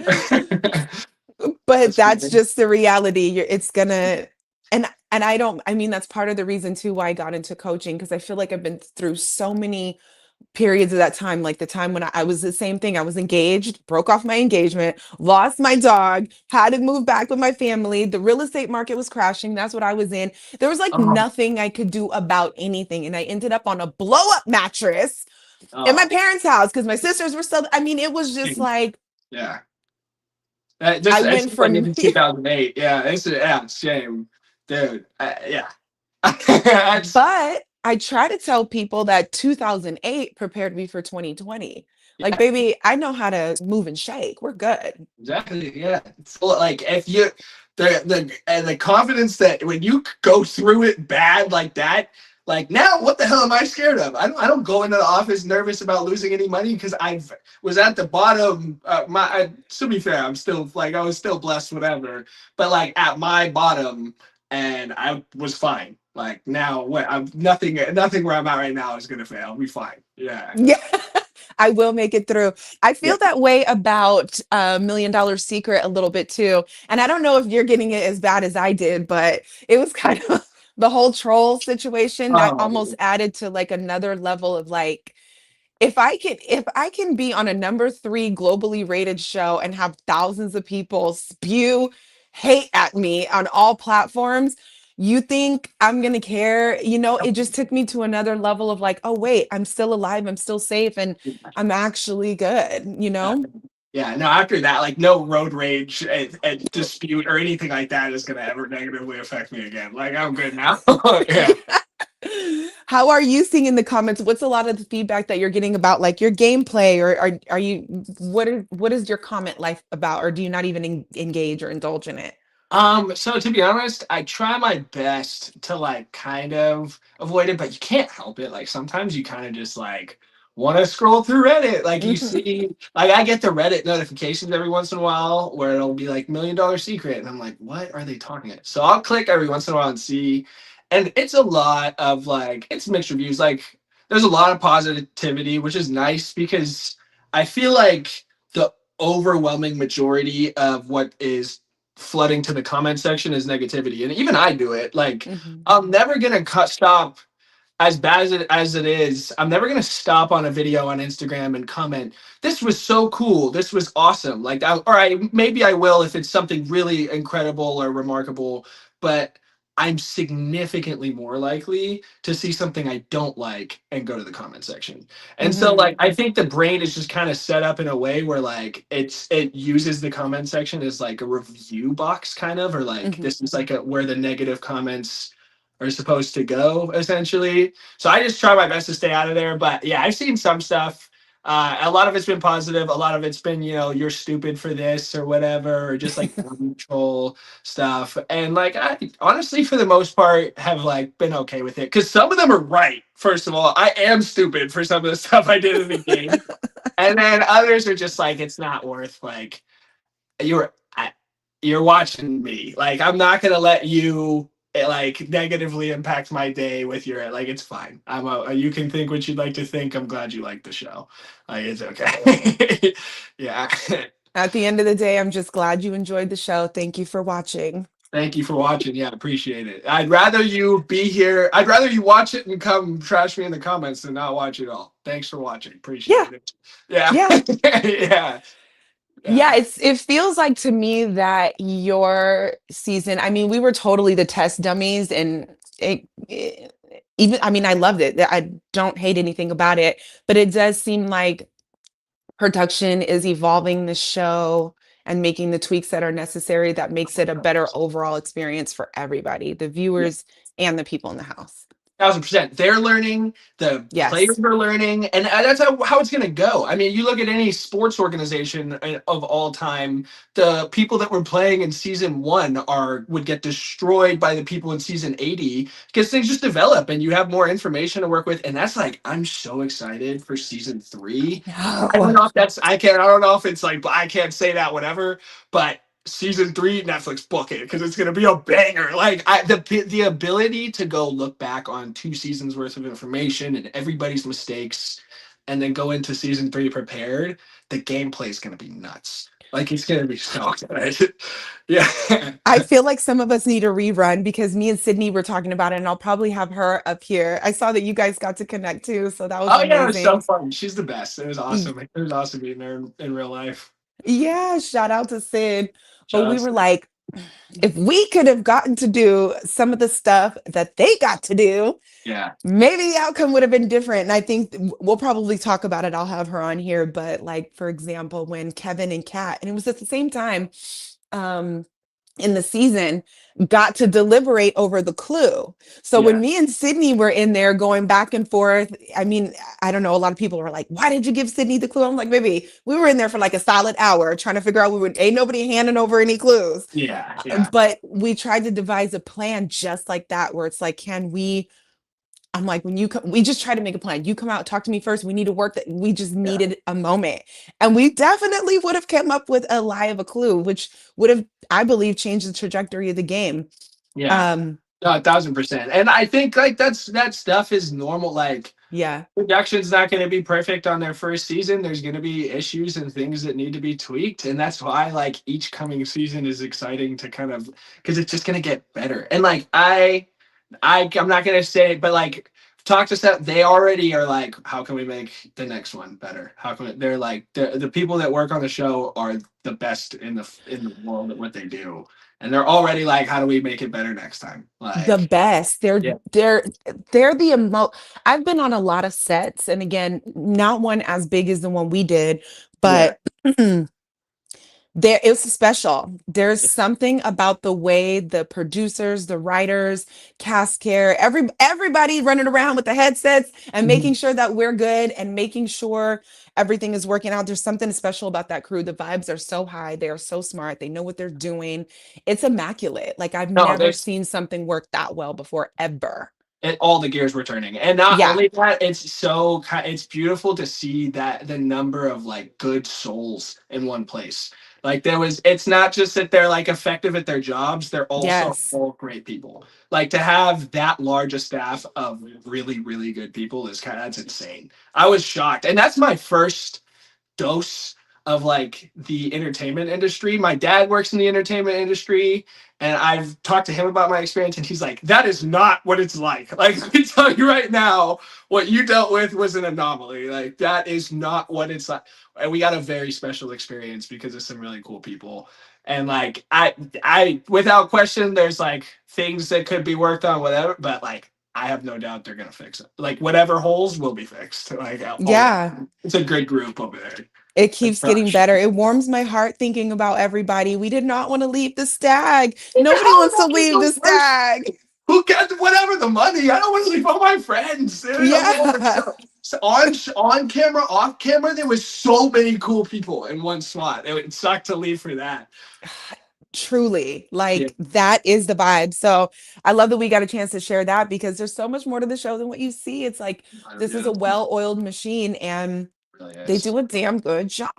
But That's that's funny. just the reality. It's gonna, and I mean, that's part of the reason too why I got into coaching because I feel like I've been through so many periods of that time, like the time when I was the same thing. I was engaged, broke off my engagement, lost my dog, had to move back with my family. The real estate market was crashing. That's what I was in. There was like Oh, nothing I could do about anything. And I ended up on a blow up mattress in my oh, parents' house because my sisters were still, I mean, it was just like, yeah. Just I it's went just like from in 2008. Yeah, it's shame, dude. Yeah. That's, but I try to tell people that 2008 prepared me for 2020. Like, yeah, baby, I know how to move and shake. We're good. exactly. Yeah. So like if you the confidence that when you go through it bad like that, like now what the hell am I scared of? I don't go into the office nervous about losing any money because I was at the bottom. To be fair, I'm still like I was still blessed, whatever. But like at my bottom, and I was fine. Like now, what I'm nothing where I'm at right now is gonna fail. We fine. Yeah. Yeah, I will make it through. I Yeah. feel that way about Million Dollar Secret a little bit too. And I don't know if you're getting it as bad as I did, but it was kind of the whole troll situation that almost Oh, added to like another level of like, if I can be on a number 3 globally rated show and have thousands of people spew hate at me on all platforms, you think I'm gonna care? It just took me to another level of like, oh wait, I'm still alive, I'm still safe, and I'm actually good. yeah, no, after that, like no road rage and dispute or anything like that is gonna ever negatively affect me again. Like I'm good now. Yeah. How are you seeing in the comments? What's a lot of the feedback that you're getting about like your gameplay, or are you what is your comment life about, or do you not even engage or indulge in it? So to be honest, I try my best to like kind of avoid it, but you can't help it. Like sometimes you kind of just like want to scroll through Reddit. Like you Mhm. see, like I get the Reddit notifications every once in a while where it'll be like $1 million secret, and I'm like, what are they talking about? So I'll click every once in a while and see, and it's a lot of like it's mixed reviews. Like there's a lot of positivity, which is nice because I feel like the overwhelming majority of what is flooding to the comment section is negativity, and even I do it. Like Mhm. I'm never gonna stop as bad as it is. I'm never gonna stop on a video on Instagram and comment, "This was so cool. This was awesome." Like, maybe I will if it's something really incredible or remarkable, but I'm significantly more likely to see something I don't like and go to the comment section. And so, Mhm. like, I think the brain is just kind of set up in a way where, like, it uses the comment section as like a review box, kind of, or like Mhm. this is like a where the negative comments are supposed to go, essentially. So I just try my best to stay out of there. But yeah, I've seen some stuff. A lot of it's been positive. A lot of it's been, you're stupid for this or whatever, or just like troll stuff. And like, I honestly, for the most part, have like been okay with it because some of them are right. First of all, I am stupid for some of the stuff I did in the game, and then others are just like, it's not worth like you're I, you're watching me. Like I'm not gonna let you like negatively impact my day with your like. It's fine. You can think what you'd like to think. I'm glad you like the show. Like it's okay. Yeah. At the end of the day, I'm just glad you enjoyed the show. Thank you for watching. Thank you for watching. Yeah, appreciate it. I'd rather you be here. I'd rather you watch it and come trash me in the comments than not watch it all. Thanks for watching. Yeah, Appreciate it. Yeah. yeah. Yeah. Yeah, Yeah. it feels like to me that your season, I mean, we were totally the test dummies, and even, I mean, I loved it. I don't hate anything about it, but it does seem like production is evolving the show and making the tweaks that are necessary that makes it a better overall experience for everybody, the viewers and the people in the house. 1,000%. They're learning, the Yes. players are learning, and that's how it's going to go. I mean, you look at any sports organization of all time, the people that were playing in season one would get destroyed by the people in season 80 because things just develop and you have more information to work with. And that's like, I'm so excited for season 3. I don't No. know if I don't know if it's like, I can't say that, whatever, but season 3 Netflix book it because it's gonna be a banger. Like the ability to go look back on 2 seasons worth of information and everybody's mistakes, and then go into season 3 prepared. The gameplay is gonna be nuts. Like it's gonna be so good. Yeah. I feel like some of us need a rerun because me and Sydney were talking about it, and I'll probably have her up here. I saw that you guys got to connect too, so that was Oh yeah, it was so amazing. fun. She's the best. It was Y- awesome. It was awesome being there in real life. Yeah, shout out to Sid. But Shout we out were to like, If we could have gotten to do some of the stuff that they got to do, Yeah. maybe the outcome would have been different. And I think we'll probably talk about it. I'll have her on here. But like, for example, when Kevin and Kat, and it was at the same time, um, in the season, got to deliberate over the clue. So when Yeah. me and Sydney were in there going back and forth, I mean, I don't know, a lot of people were like, why did you give Sydney the clue? I'm like, baby, we were in there for like a solid hour trying to figure out, ain't nobody handing over any clues. Yeah. Yeah. But we tried to devise a plan just like that, where it's like, can we, I'm like, when you come, we just try to make a plan. You come out, talk to me first. We need to work that. We just Yeah. needed a moment. And we definitely would have come up with a lie of a clue, which would have, I believe, changed the trajectory of the game. Yeah. Um, No, 1,000%. And I think like that stuff is normal. Like yeah. production's not going to be perfect on their first season. There's going to be issues and things that need to be tweaked, and that's why like each coming season is exciting to kind of because it's just going to get better. And like I'm not going to say, but like talk to Seth, they already are like, how can we make the next one better? How can they're like the people that work on the show are the best in the world at what they do, and they're already like, how do we make it better next time? The Like, best. yeah, They're the I've been on a lot of sets, and again, not one as big as the one we did, yeah, but there it's special. There's something about the way the producers, the writers, cast care, everybody running around with the headsets and making Mhm. sure that we're good and making sure everything is working out. There's something special about that crew. The vibes are so high. They are so smart. They know what they're doing. It's immaculate. Like I've No, never there's seen something work that well before ever. all the gears were turning, and not Yeah. only that, it's beautiful to see that the number of like good souls in one place. Like it's not just that they're like effective at their jobs, they're also Yes. all great people. Like to have that large a staff of really really good people is that's insane. I was shocked, and that's my first dose of like the entertainment industry. My dad works in the entertainment industry, and I've talked to him about my experience, and he's like, that is not what it's like. Like, let me tell you right now, what you dealt with was an anomaly. Like, that is not what it's like. And we got a very special experience because of some really cool people. And like, without question, there's like things that could be worked on, whatever, but like, I have no doubt they're gonna fix it. Like whatever holes will be fixed. Like Yeah. it's a good group over there. It Like, keeps getting gosh. better. It warms my heart thinking about everybody. We did not want to leave the stag. Nobody How wants to about leave the the worst? stag. Who gets whatever the money? I don't want to leave all my friends. Yeah. So on camera, off camera, there was so many cool people in one slot. It would suck to leave for that. Truly, Yeah, like that is the vibe. So I love that we got a chance to share that because there's so much more to the show than what you see. It's like this is yeah, a well-oiled machine and it really they is. do a damn good job.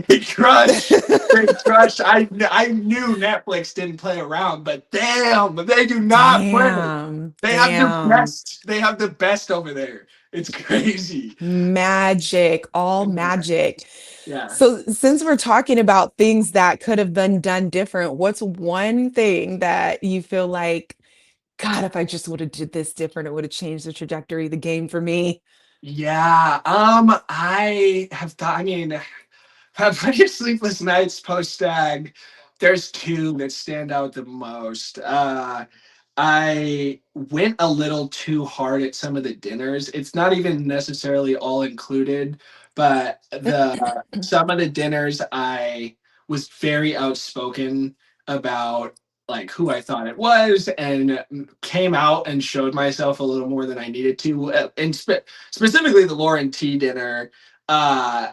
Big Crush. Big Crush. I knew Netflix didn't play around, but damn, they do not play. Damn, They have the damn. best. They have the best over there. It's crazy. Magic, all magic. Yeah. So since we're talking about things that could have been done different, what's one thing that you feel like, God, if I just would have did this different, it would have changed the trajectory of the game for me? Yeah. I have thought. I mean, have plenty of sleepless nights post stag. There's two that stand out the most. I went a little too hard at some of the dinners. It's not even necessarily all included, but the some of the dinners I was very outspoken about like who I thought it was and came out and showed myself a little more than I needed to. And specifically the Lauren T dinner, uh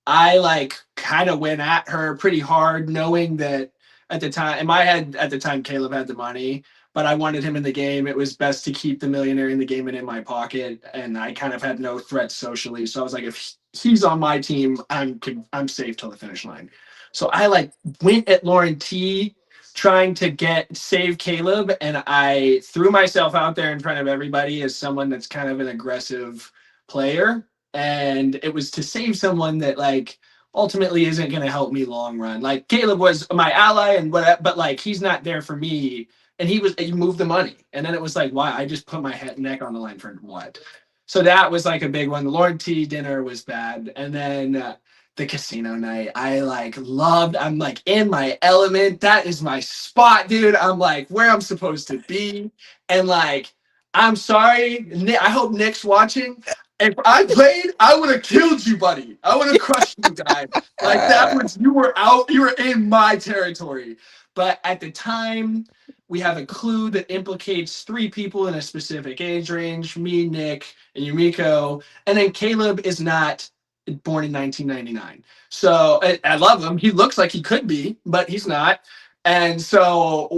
I like kind of went at her pretty hard, knowing that at the time, in my head, at the time, Caleb had the money, but I wanted him in the game. It was best to keep the millionaire in the game and in my pocket, and I kind of had no threats socially. So I was like, if he's on my team, I'm safe till the finish line. So I like went at Lauren T, trying to get save Caleb, and I threw myself out there in front of everybody as someone that's kind of an aggressive player, and it was to save someone that like ultimately isn't going to help me long run. Like Caleb was my ally and what, but like he's not there for me. And he moved the money, and then it was like, why? I just put my neck on the line for what? So that was like a big one. The Lord T dinner was bad, and then the casino night. I like loved, I'm like in my element. That is my spot, dude. I'm like where I'm supposed to be. And like, I'm sorry, I hope Nick's watching. If I played, I would have killed you, buddy. I would have crushed you, guy. Like that was, you were out, you were in my territory. But at the time, we have a clue that implicates three people in a specific age range: me, Nick, and Yumiko. And then Caleb is not born in 1999. So I love him. He looks like he could be, but he's not. And so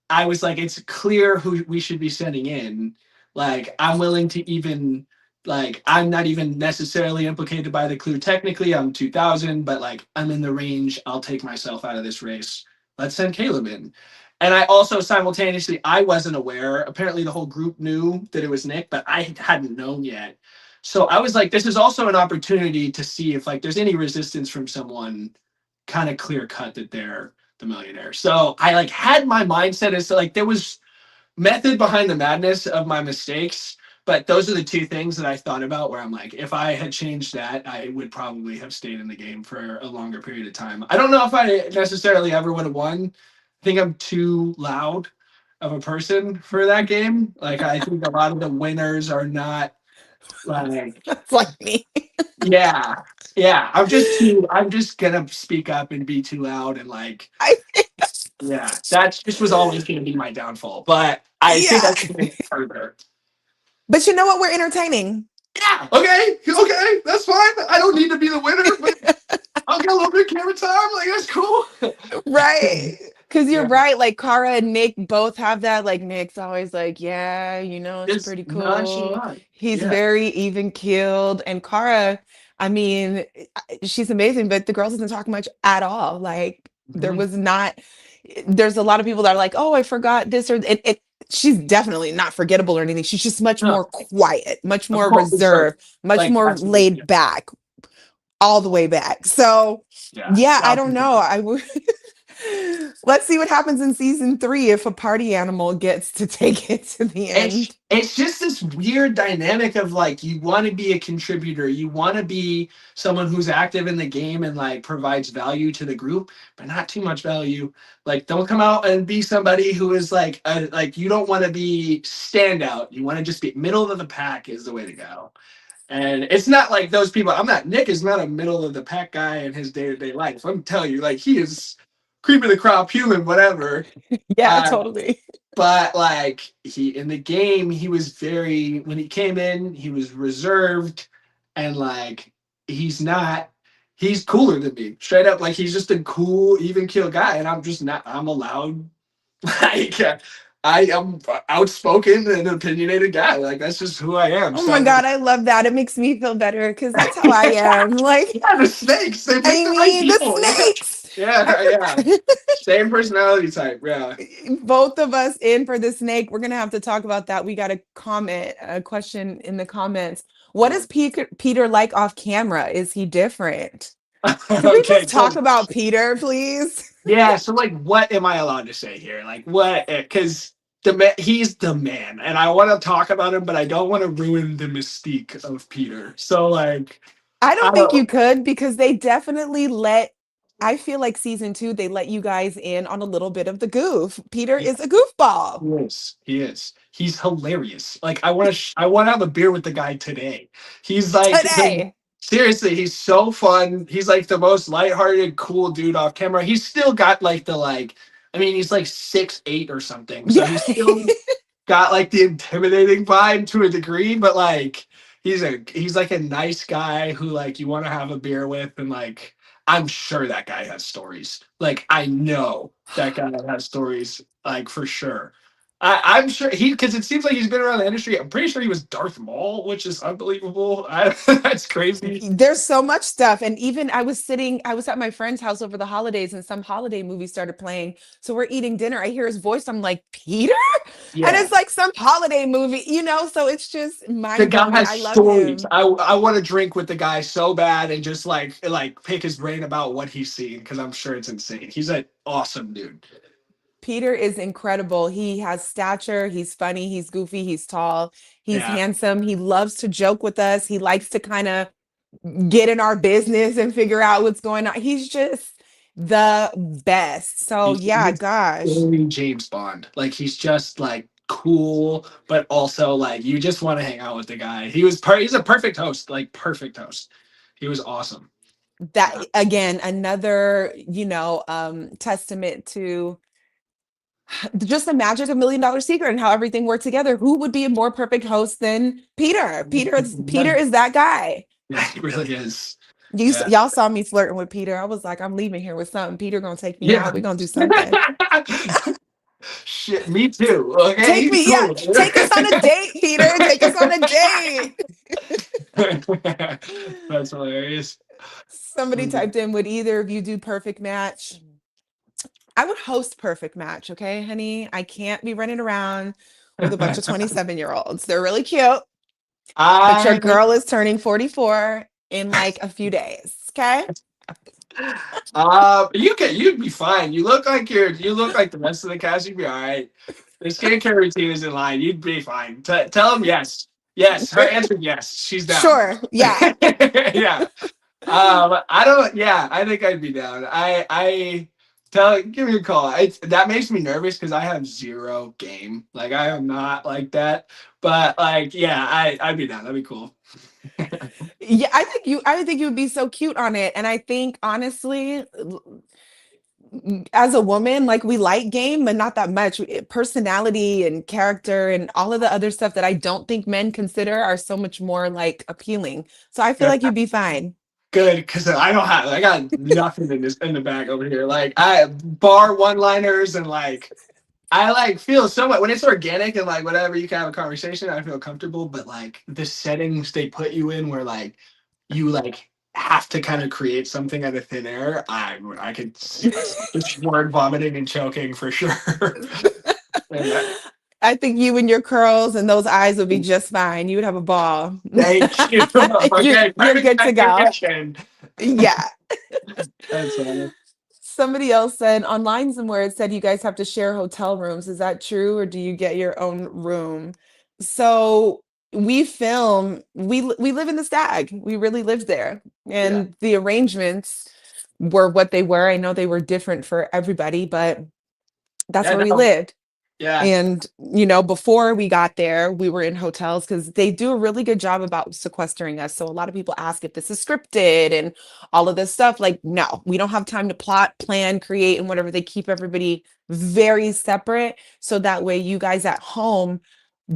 I was like, it's clear who we should be sending in. Like, I'm willing to even, like, I'm not even necessarily implicated by the clue. Technically, I'm 2000, but like, I'm in the range. I'll take myself out of this race. Let's send Caleb in. And I also simultaneously, I wasn't aware. Apparently, the whole group knew that it was Nick, but I hadn't known yet. So I was like, this is also an opportunity to see if like there's any resistance from someone kind of clear cut that they're the millionaire. So I like had my mindset as to like there was method behind the madness of my mistakes, but those are the two things that I thought about where I'm like, if I had changed that, I would probably have stayed in the game for a longer period of time. I don't know if I necessarily ever would have won. I think I'm too loud of a person for that game. Like I think a lot of the winners are not like, That's like me. yeah, yeah. I'm just gonna speak up and be too loud and like, I, yeah. That just was always gonna be my downfall. But I think I yeah. could make it further. But you know what? We're entertaining. Yeah. Okay. Okay. That's fine. I don't need to be the winner, but I'll get a little bit of camera time. Like that's cool. Right. Because you're Yeah. right. Like Kara and Nick both have that. Like Nick's always like, yeah, it's Just pretty cool. nonchalant. He's Yeah. very even keeled. And Kara, I mean, she's amazing, but the girl doesn't talk much at all. Like there Mhm. was not, there's a lot of people that are like, oh, I forgot this or it. She's definitely not forgettable or anything. She's just much No, more quiet, much of more course. reserved, much Like more absolutely. laid back, all the way back. So Yeah. yeah, I don't know. 1000%. I would let's see what happens in season 3 if a party animal gets to take it to the end. It's just this weird dynamic of like you want to be a contributor, you want to be someone who's active in the game and like provides value to the group, but not too much value. Like don't come out and be somebody who is like you don't want to be standout. You want to just be middle of the pack is the way to go. And it's not like those people. I'm not Nick is not a middle of the pack guy in his day-to-day life. I'm telling you, like he is cream of the crop human, whatever. Yeah, Uh, totally. but like he in the game he was very when he came in he was reserved and like he's not he's cooler than me straight up like he's just a cool even keel guy and I'm just not I'm allowed like I am outspoken and opinionated guy like that's just who I am Oh my so God, I love that. It makes me feel better because that's how I am. Like, yeah the snakes they pick I the right mean, the people snakes. yeah same personality type yeah Both of us in for the snake. We're gonna have to talk about that. We got a question in the comments. What is Peter like off camera? Is he different? Can we okay just talk cool. about Peter, please? Yeah, so like, what am I allowed to say here? Like, what? Because he's the man, and I want to talk about him, but I don't want to ruin the mystique of Peter. So like, I I don't think you don't. could because they definitely I feel like season 2, they let you guys in on a little bit of the goof. Peter Yeah, is a goofball he is. He is. He's hilarious. Like, I want to. I want to have a beer with the guy today. He's like today. seriously. He's so fun. He's like the most lighthearted, cool dude off camera. He's still got like the like. I mean, he's like 6'8" or something, so Yeah. he's still got like the intimidating vibe to a degree, but like he's like a nice guy who like you want to have a beer with and like I'm sure that guy has stories. Like I know that guy has stories like for sure. I'm sure he because it seems like he's been around the industry. I'm pretty sure he was Darth Maul, which is unbelievable. That's crazy. There's so much stuff. And even I was at my friend's house over the holidays and some holiday movie started playing. So we're eating dinner. I hear his voice. I'm like, Peter? And Yeah. it's like some holiday movie, so it's just The mind guy blowing. has I love stories. him. I want to drink with the guy so bad and just like pick his brain about what he's seen because I'm sure it's insane. He's an awesome dude. Peter is incredible. He has stature. He's funny. He's goofy. He's tall. He's Yeah. handsome. He loves to joke with us. He likes to kind of get in our business and figure out what's going on. He's just the best. So yeah, He's gosh. totally James Bond. Like he's just like cool, but also like you just want to hang out with the guy. He's a perfect host, like perfect host. He was awesome. That Yeah. again, another, testament to just the magic of $1 Million Secret and how everything worked together. Who would be a more perfect host than Peter? Peter is that guy. Yeah, he really is. You Yeah. y'all saw me flirting with Peter. I was like, I'm leaving here with something. Peter gonna take me Yeah. out. We're gonna do something. Shit, me too. Okay, Take he's me, yeah. cool. Take us on a date, Peter. Take us on a date. That's hilarious. Somebody typed in, would either of you do Perfect Match? I would host Perfect Match, okay, honey? I can't be running around with a bunch of 27-year-olds. They're really cute, but your I girl is turning 44 in like a few days, okay? you'd be fine. You look like the rest of the cast. You'd be all right. The skincare routine is in line. You'd be fine. Tell them yes. Yes. Her answer yes. She's down. Sure, yeah. Yeah. I don't. Yeah, I think I'd be down. Give me a call. That makes me nervous because I have zero game. Like I am not like that. But like, yeah, I'd be down. That'd be cool. Yeah, I think you would be so cute on it. And I think honestly, as a woman, like we like game, but not that much. Personality and character and all of the other stuff that I don't think men consider are so much more like appealing. So I feel like you'd be fine. Good, because I got nothing in the bag over here. Like I bar one liners and like I like feel somewhat when it's organic and like whatever you can have a conversation, I feel comfortable. But like the settings they put you in where like you like have to kind of create something out of thin air, I could see myself just word vomiting and choking for sure. Yeah. I think you and your curls and those eyes would be just fine. You would have a ball. Thank you. Okay, You're perfect good to go. definition. Yeah. That's funny. Somebody else said online somewhere it said you guys have to share hotel rooms. Is that true, or do you get your own room? So we live in the Stag. We really lived there. Yeah. And the arrangements were what they were. I know they were different for everybody, but that's Yeah, where we no. lived. Yeah. And, before we got there, we were in hotels because they do a really good job about sequestering us. So a lot of people ask if this is scripted and all of this stuff. Like, no, we don't have time to plot, plan, create, and whatever. They keep everybody very separate. So that way you guys at home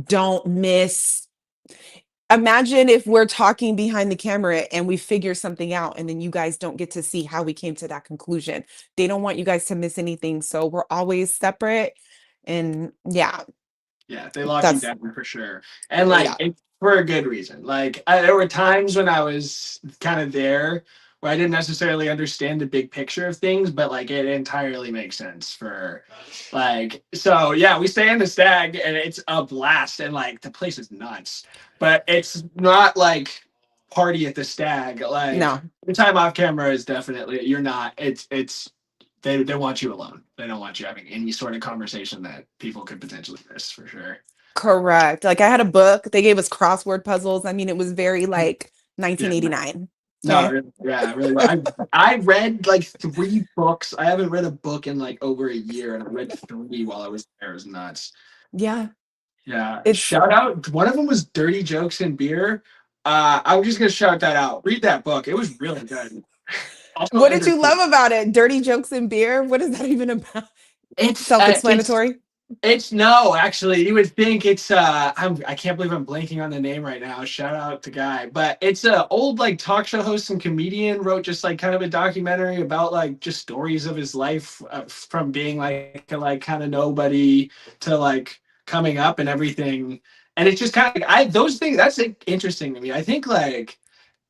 don't miss. Imagine if we're talking behind the camera and we figure something out and then you guys don't get to see how we came to that conclusion. They don't want you guys to miss anything. So we're always separate. And yeah, Yeah, they lock you that's down for sure, and like yeah, for a good reason. Like there were times when I was kind of there where I didn't necessarily understand the big picture of things, but like it entirely makes sense for like. So yeah, we stay in the Stag, and it's a blast, and like the place is nuts, but it's not like party at the Stag. Like no, your time off camera is definitely you're not. It's they want you alone. They don't want you having any sort of conversation that people could potentially miss for sure. correct. Like I had a book, they gave us crossword puzzles. I mean, it was very like Yeah. 1989. No, Okay. really, yeah, really. I read like 3 books. I haven't read a book in like over a year, and I read 3 while I was there. It was nuts. Yeah. Yeah. It's Shout out. One of them was Dirty Jokes and Beer. I'm just gonna shout that out. Read that book. It was really good. Also what did you entertaining. love about it? Dirty jokes and beer? What is that even about? It's Self-explanatory. It's no, actually, you would think it's I can't believe I'm blanking on the name right now. Shout out to Guy. But it's a old like talk show host and comedian wrote just like kind of a documentary about like just stories of his life from being like a like kind of nobody to like coming up and everything. And it's just kind of like I those things that's like, interesting to me. I think like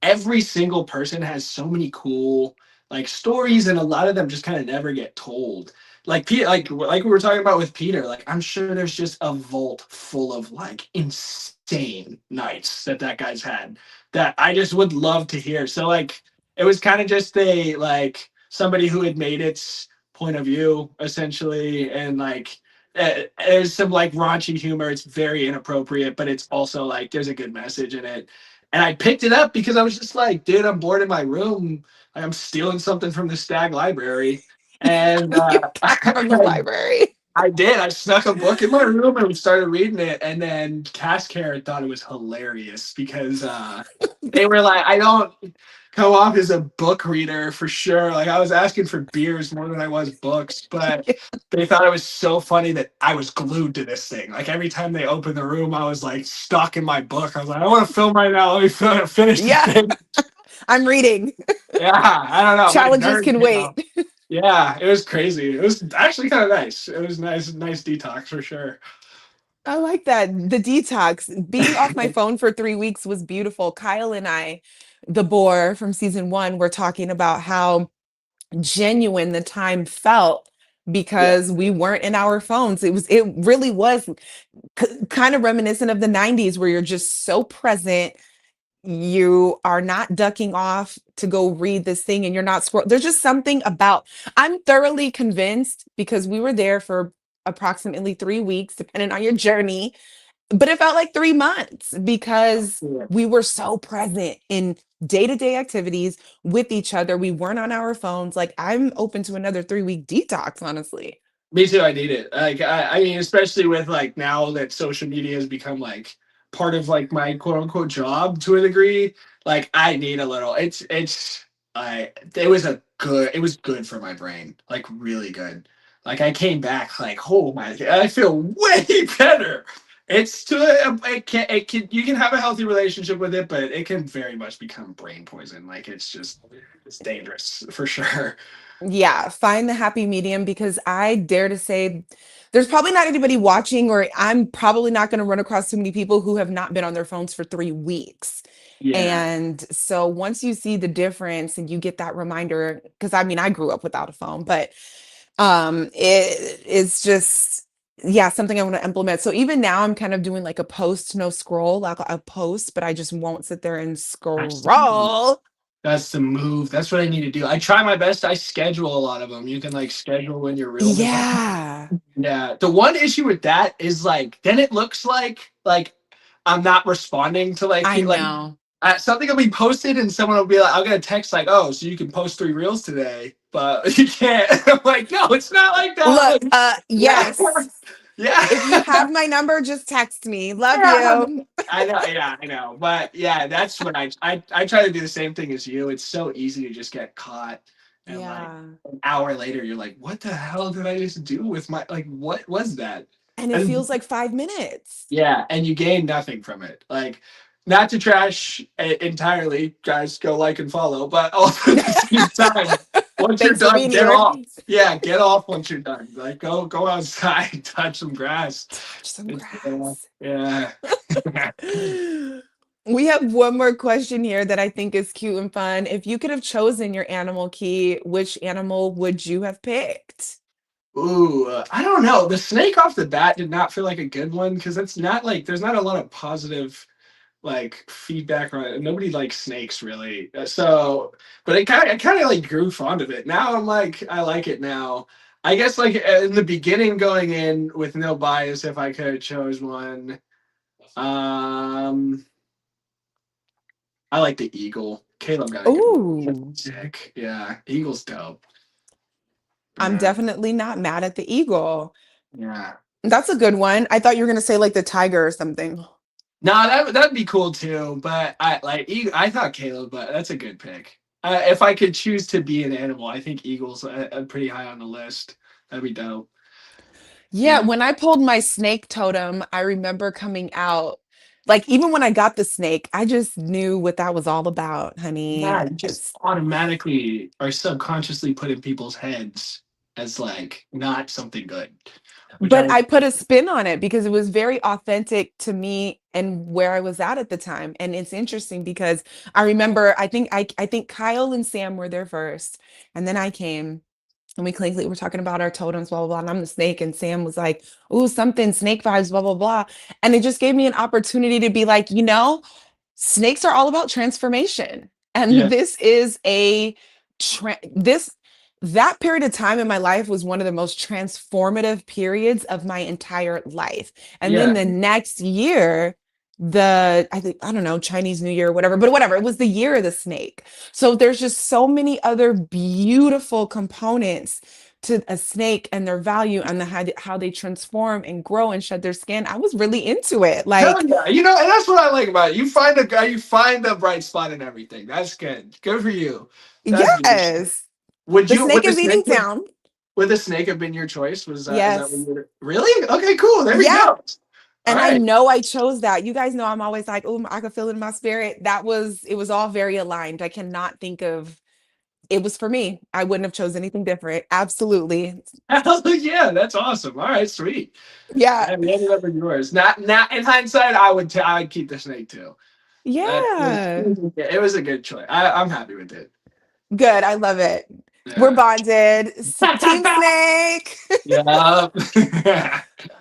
every single person has so many cool like stories and a lot of them just kind of never get told like Peter, like we were talking about with Peter, like I'm sure there's just a vault full of like insane nights that guy's had that I just would love to hear. So like it was kind of just a like somebody who had made its point of view essentially, and like there's some like raunchy humor. It's very inappropriate, but it's also like there's a good message in it. And I picked it up because I was just like, dude, I'm bored in my room. Like, I'm stealing something from the Stag Library. And You got it from the library. I did. I snuck a book in my room and we started reading it. And then Cass Care thought it was hilarious because they were like, I don't come off as a book reader for sure. Like I was asking for beers more than I was books, but they thought it was so funny that I was glued to this thing. Like every time they opened the room, I was like stuck in my book. I was like, I want to film right now. Let me finish the Yeah. thing. I'm reading. Yeah, I don't know. My Challenges nerd can came wait. out. Yeah, it was crazy. It was actually kind of nice. It was nice detox for sure. I like that. The detox. Being off my phone for 3 weeks was beautiful. Kyle and I, the boar from season one, were talking about how genuine the time felt Yeah, because we weren't in our phones. It really was kind of reminiscent of the 90s where you're just so present. You are not ducking off to go read this thing and you're not there's just something about, I'm thoroughly convinced because we were there for approximately 3 weeks depending on your journey, but it felt like 3 months because yeah. we were so present in day-to-day activities with each other. We weren't on our phones. Like I'm open to another 3-week detox, honestly. Me too. I need it. Like I mean, especially with like now that social media has become like part of like my quote unquote job to a degree. Like I need a little. It's I. It was good for my brain. Like really good. Like I came back like oh my. I feel way better. It's to it can you can have a healthy relationship with it, but it can very much become brain poison. Like it's dangerous for sure. Yeah, find the happy medium because I dare to say there's probably not anybody watching, or I'm probably not going to run across too many people who have not been on their phones for 3 weeks. Yeah. And so once you see the difference and you get that reminder, because I mean, I grew up without a phone, but it's just, yeah, something I want to implement. So even now I'm kind of doing like a post, no scroll, like a post, but I just won't sit there and Absolutely. scroll. That's the move. That's what I need to do. I try my best. I schedule a lot of them. You can like schedule when your reel is on. Yeah, Yeah. The one issue with that is like then it looks like I'm not responding to I know. something will be posted and someone will be like, I'll get a text like, oh, so you can post 3 reels today, but you can't. I'm like, no, it's not like Look, that. Yeah. yes. If you Yeah. have my number, just text me. Love Yeah. you. I know, yeah, I know, but yeah, that's when I try to do the same thing as you. It's so easy to just get caught, and like Yeah. an hour later, you're like, "What the hell did I just do with my like? What was that?" And it And feels like 5 minutes. yeah, and you gain nothing from it. Like, not to trash entirely, guys, go like and follow, but also at the same time, once you're Thanks for done, being get here. off. Yeah, get off once you're done. Like, go outside, touch some grass. Touch some It's, grass. yeah. We have one more question here that I think is cute and fun. If you could have chosen your animal key, which animal would you have picked? Ooh, I don't know. The snake off the bat did not feel like a good one because it's not like there's not a lot of positive like feedback on it. Nobody likes snakes really. So, but I kind of like grew fond of it. Now I'm like I like it now. I guess like in the beginning, going in with no bias, if I could have chose one, um, I like the eagle. Caleb got a good one. Ooh, Sick. Yeah, eagle's dope. I'm Yeah, definitely not mad at the eagle. yeah. That's a good one. I thought you were going to say like the tiger or something. No, that'd be cool too. But I thought Caleb, but that's a good pick. If I could choose to be an animal, I think eagles are pretty high on the list. That'd be dope. Yeah, Yeah, when I pulled my snake totem, I remember coming out. Like even when I got the snake, I just knew what that was all about, honey. yeah. You just automatically or subconsciously put in people's heads as like not something good, which I But would. I put a spin on it because it was very authentic to me and where I was at the time. And it's interesting because I remember I think Kyle and Sam were there first, and then I came. And we clearly were talking about our totems, blah, blah, blah. And I'm the snake. And Sam was like, ooh, something snake vibes, blah, blah, blah. And it just gave me an opportunity to be like, snakes are all about transformation. And Yeah, this is this, that period of time in my life was one of the most transformative periods of my entire life. And then yeah, the next year, I think, I don't know, Chinese New Year, whatever, but whatever. It was the year of the snake. So there's just so many other beautiful components to a snake and their value and how they transform and grow and shed their skin. I was really into it. Hell Like, yeah. You know, and that's what I like about it. You find a guy, you find the bright spot in everything. That's good. Good for you. That's beautiful. yes, Would the you snake is eating down. would the snake have been your choice? Was that is that what Yes. you would really? Okay, cool. There we Yeah. go. All And I right. know I chose that. You guys know I'm always like, oh, I could feel it in my spirit. It was all very aligned. I cannot think of it was for me. I wouldn't have chose anything different. Absolutely. Hell yeah, that's awesome. All right, sweet. Yeah. Yeah, we ended up with yours. Not in hindsight, I'd keep the snake too. Yeah. It was a good choice. I'm happy with it. Good. I love it. We're Yeah. bonded. Team Snake. Yeah.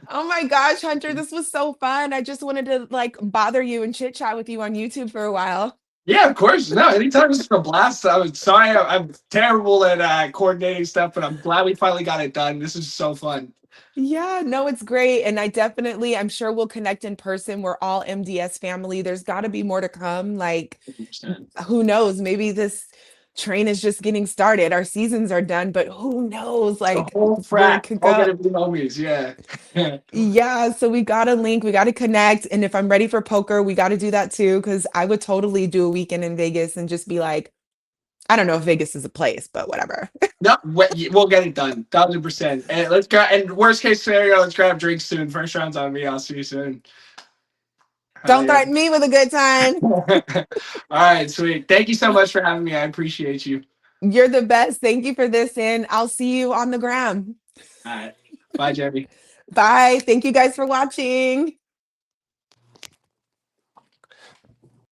Oh my gosh, Hunter, this was so fun. I just wanted to like bother you and chit chat with you on YouTube for a while. Yeah, of course. No, anytime it's a blast. I was sorry, I'm terrible at coordinating stuff, but I'm glad we finally got it done. This is so fun. Yeah, no, it's great. And I'm sure we'll connect in person. We're all MDS family. There's got to be more to come. Like, 100%. who knows? Maybe this train is just getting started. Our seasons are done, but who knows? The Like, whole where it frat, could all go. gonna be homies. Yeah. Yeah, so we got to link, we got to connect. And if I'm ready for poker, we got to do that too. Cause I would totally do a weekend in Vegas and just be like, I don't know if Vegas is a place, but whatever. No, we'll get it done, 1000%. And let's go. And worst case scenario, let's grab drinks soon. First round's on me. I'll see you soon. Hell Don't yeah. threaten me with a good time. All right, sweet. Thank you so much for having me. I appreciate you. You're the best. Thank you for this. And I'll see you on the gram. All right. Bye, Jeremy. Bye. Thank you guys for watching.